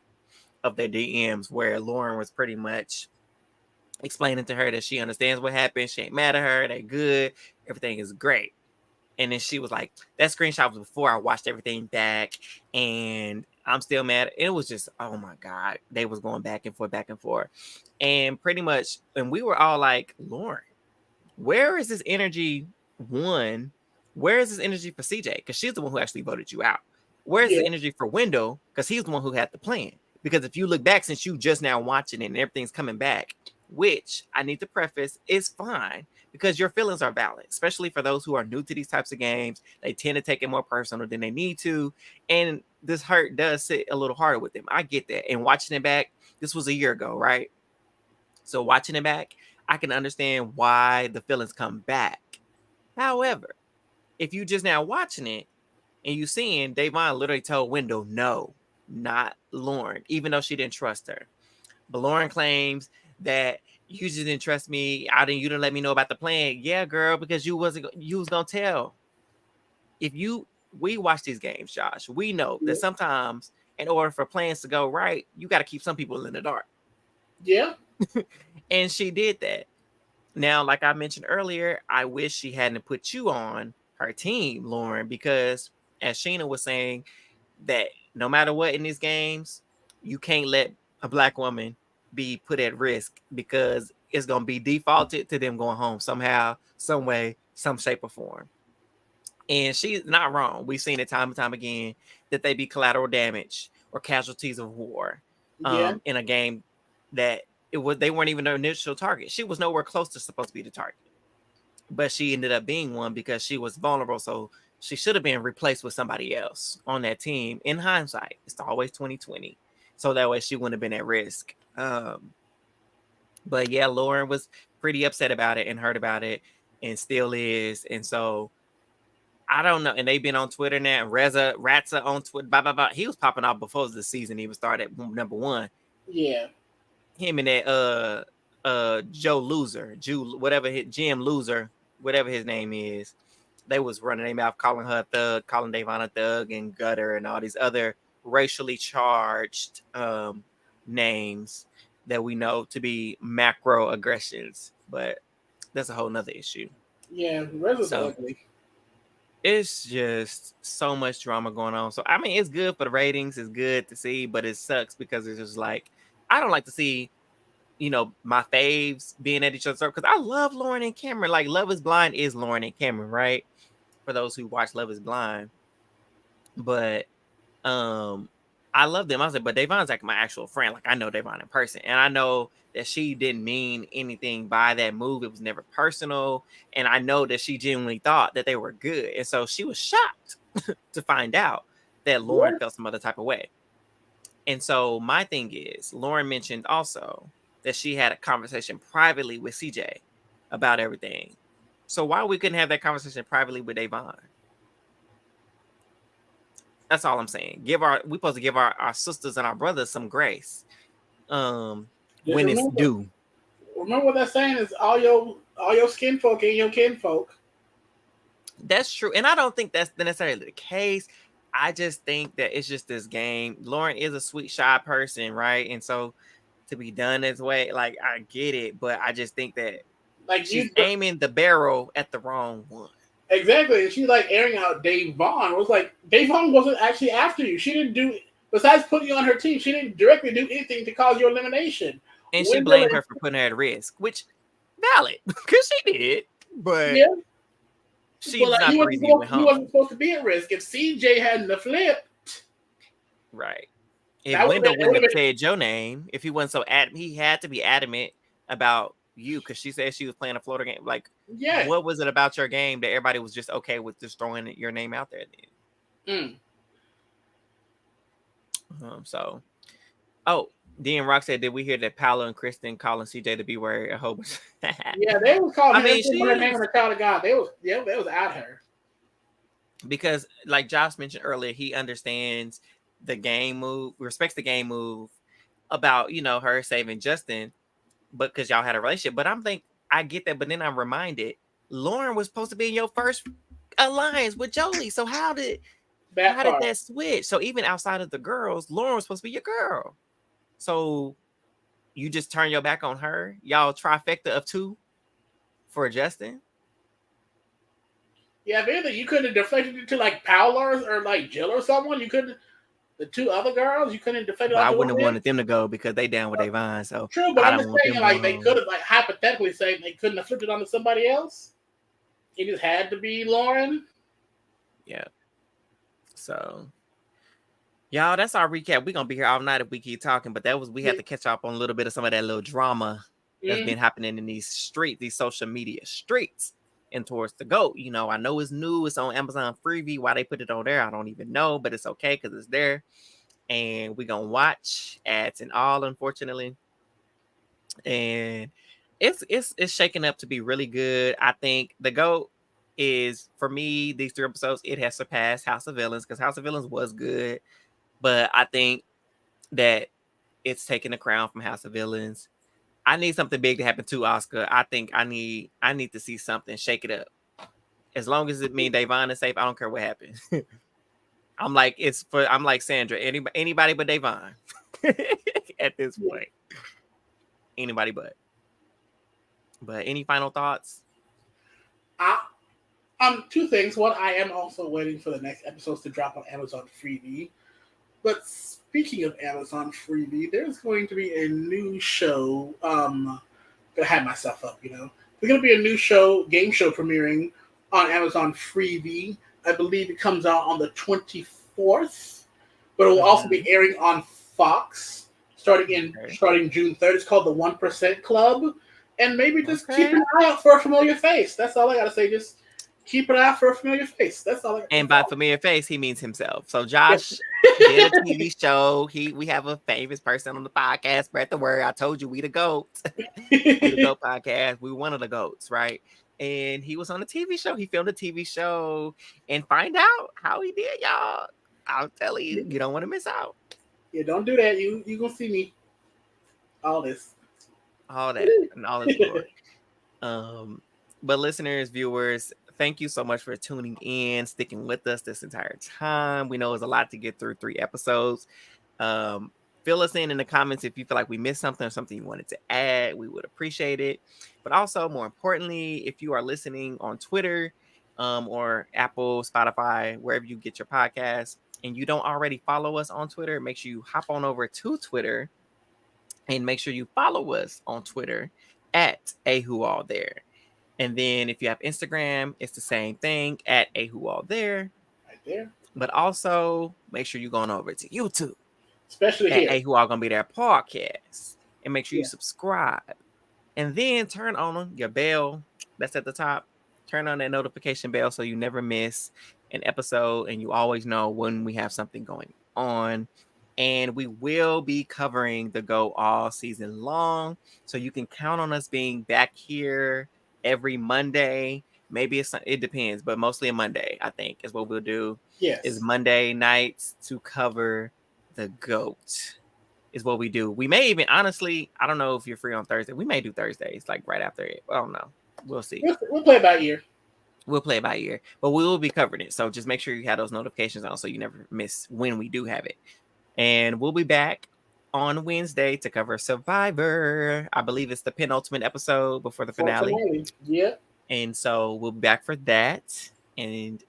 of their DMs where Lauren was pretty much explaining to her that she understands what happened. She ain't mad at her. They're good. Everything is great. And then she was like, that screenshot was before I watched everything back. And I'm still mad. It was just, oh my God. They was going back and forth. And pretty much, and we were all like, Lauren, where is this energy? One, where is this energy for CJ? Because she's the one who actually voted you out. Where's the energy for Wendell? Because he's the one who had the plan. Because if you look back, since you just now watching it and everything's coming back, which I need to preface is fine because your feelings are valid, especially for those who are new to these types of games. They tend to take it more personal than they need to. And this hurt does sit a little harder with them. I get that. And watching it back, this was a year ago, right? So watching it back, I can understand why the feelings come back. However, if you just now watching it and you seeing Devon literally told Wendell, no, not Lauren, even though she didn't trust her. But Lauren claims that you just didn't trust me. You didn't let me know about the plan. Yeah, girl, because you was gonna tell. We watch these games, Josh. We know that sometimes in order for plans to go right, you got to keep some people in the dark. Yeah. And she did that. Now, like I mentioned earlier, I wish she hadn't put you on her team, Lauren, because as Sheena was saying, that no matter what in these games, you can't let a Black woman be put at risk because it's going to be defaulted to them going home somehow, some way, some shape or form. And she's not wrong. We've seen it time and time again that they be collateral damage or casualties of war in a game that they weren't even the initial target. She was nowhere close to supposed to be the target. But she ended up being one because she was vulnerable. So she should have been replaced with somebody else on that team. In hindsight, it's always 2020. So that way she wouldn't have been at risk. But yeah, Lauren was pretty upset about it and hurt about it and still is. And so I don't know. And they've been on Twitter now. Ratza on Twitter. Blah, blah, blah. He was popping off before the season even started, number one. Yeah. Him and that Joe Loser, Jim Loser, whatever his name is. They was running their mouth, calling her a thug, calling Devon a thug and gutter and all these other racially charged names that we know to be macro aggressions. But that's a whole nother issue. Yeah, Reza's ugly. It's just so much drama going on. So I mean, it's good for the ratings. It's good to see, but it sucks because it's just like I don't like to see, my faves being at each other's because I love Lauren and Cameron. Like Love is Blind is Lauren and Cameron, right? For those who watch Love is Blind, but um, I love them. I was like, but Davon's like my actual friend. Like I know Davon in person, and I know that she didn't mean anything by that move. It was never personal, and I know that she genuinely thought that they were good, and so she was shocked to find out that Lauren felt some other type of way. And so my thing is, Lauren mentioned also that she had a conversation privately with CJ about everything. So why we couldn't have that conversation privately with Davon? That's all I'm saying. We're supposed to give our sisters and our brothers some grace. When it's due. Remember what that saying is: all your skin folk ain't your kinfolk. That's true, and I don't think that's necessarily the case. I just think that it's just this game. Lauren is a sweet, shy person, right? And so to be done this way, like I get it, but I just think that like she's aiming the barrel at the wrong one. Exactly, and she's like airing out Davon. It was like Davon wasn't actually after you. She didn't do, besides putting you on her team, she didn't directly do anything to cause your elimination. And she blamed her for putting her at risk, which valid because she did, but yeah. She's not the reason he went home. He wasn't supposed to be at risk. If CJ hadn't flipped, right? If Linda wouldn't have said your name, if he wasn't so adamant, he had to be adamant about you because she said she was playing a floater game. Like, yeah, what was it about your game that everybody was just okay with just throwing your name out there then? So, Dean Rock said, "Did we hear that Paolo and Kristen calling CJ to be worried a whole bunch?" Yeah, they was calling her name a child of God. They was at her because, like Josh mentioned earlier, he understands the game move, respects the game move about her saving Justin, but because y'all had a relationship. But I get that, but then I'm reminded Lauren was supposed to be in your first alliance with Jolie. So how did that switch? So even outside of the girls, Lauren was supposed to be your girl. So you just turn your back on her? Y'all trifecta of two for Justin? Yeah, if anything, you could have deflected it to like Paolo or like Jill or someone. You couldn't. The two other girls, you couldn't deflect it. I wouldn't have wanted them to go because they down with Davon. So true, but I'm just saying, like they could have, like hypothetically saying they couldn't have flipped it onto somebody else. It just had to be Lauren. Yeah. So, y'all, that's our recap. We're gonna be here all night if we keep talking, but we had to catch up on a little bit of some of that little drama that's been happening in these streets, these social media streets, and towards the GOAT. I know it's new. It's on Amazon Freebie. Why they put it on there, I don't even know, but it's okay because it's there, and we're gonna watch ads and all, unfortunately, and it's shaking up to be really good. I think the GOAT is, for me, these 3 episodes, it has surpassed House of Villains because House of Villains was good, but I think that it's taking the crown from House of Villains. I need something big to happen to Oscar. I think I need to see something shake it up. As long as it means Davon is safe, I don't care what happens. I'm like Sandra. Anybody but Davon at this point. Anybody but. But any final thoughts? 2 things. One, I am also waiting for the next episodes to drop on Amazon Freebie. But speaking of Amazon Freebie, there's going to be a new show. Gonna have myself up, There's gonna be a new game show premiering on Amazon Freebie. I believe it comes out on the 24th, but it will also be airing on Fox starting June 3rd. It's called the 1% Club, and maybe just keep an eye out for a familiar face. That's all I gotta say. Just keep an eye out for a familiar face. That's all. And by familiar face, he means himself. So Josh did a TV show. We have a famous person on the podcast. Spread the word. I told you we the GOATs. We the GOAT podcast. We one of the GOATs, right? And he was on a TV show. He filmed a TV show, and find out how he did, y'all. I'll tell you, you don't want to miss out. Yeah, don't do that. You gonna see me. All that, and all this glory. But listeners, viewers, thank you so much for tuning in, sticking with us this entire time. We know it's a lot to get through 3 episodes. Fill us in the comments if you feel like we missed something or something you wanted to add. We would appreciate it. But also, more importantly, if you are listening on Twitter, or Apple, Spotify, wherever you get your podcasts, and you don't already follow us on Twitter, make sure you hop on over to Twitter and make sure you follow us on Twitter at AWhoAllThere. And then if you have Instagram, it's the same thing at AWhoAllThere. Right there. But also make sure you're going over to YouTube, especially at here. Who All Gonna Be There podcast, and make sure you Yeah. subscribe, and then turn on your bell that's at the top. Turn on that notification bell so you never miss an episode and you always know when we have something going on. And we will be covering the GOAT all season long, so you can count on us being back here every Monday. Maybe it depends, but mostly a Monday, I think, is what we'll do. Yes. Is Monday nights to cover the GOAT is what we do. We may even, honestly, I don't know if you're free on Thursday. We may do Thursdays, like right after it. I don't know. We'll see. We'll play it by ear. We'll play it by ear, but we will be covering it. So just make sure you have those notifications on so you never miss when we do have it. And we'll be back on Wednesday to cover Survivor. I believe it's the penultimate episode before the finale. Yeah. And so we'll be back for that. And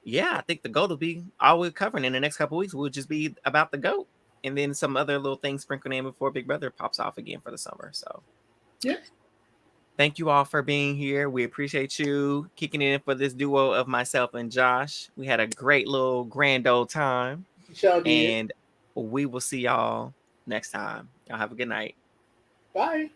yeah, I think the GOAT will be all we're covering in the next couple of weeks. Will just be about the GOAT, and then some other little things sprinkled in before Big Brother pops off again for the summer. So yeah, thank you all for being here. We appreciate you kicking in for this duo of myself and Josh. We had a great little grand old time. And we will see y'all next time. Y'all have a good night. Bye.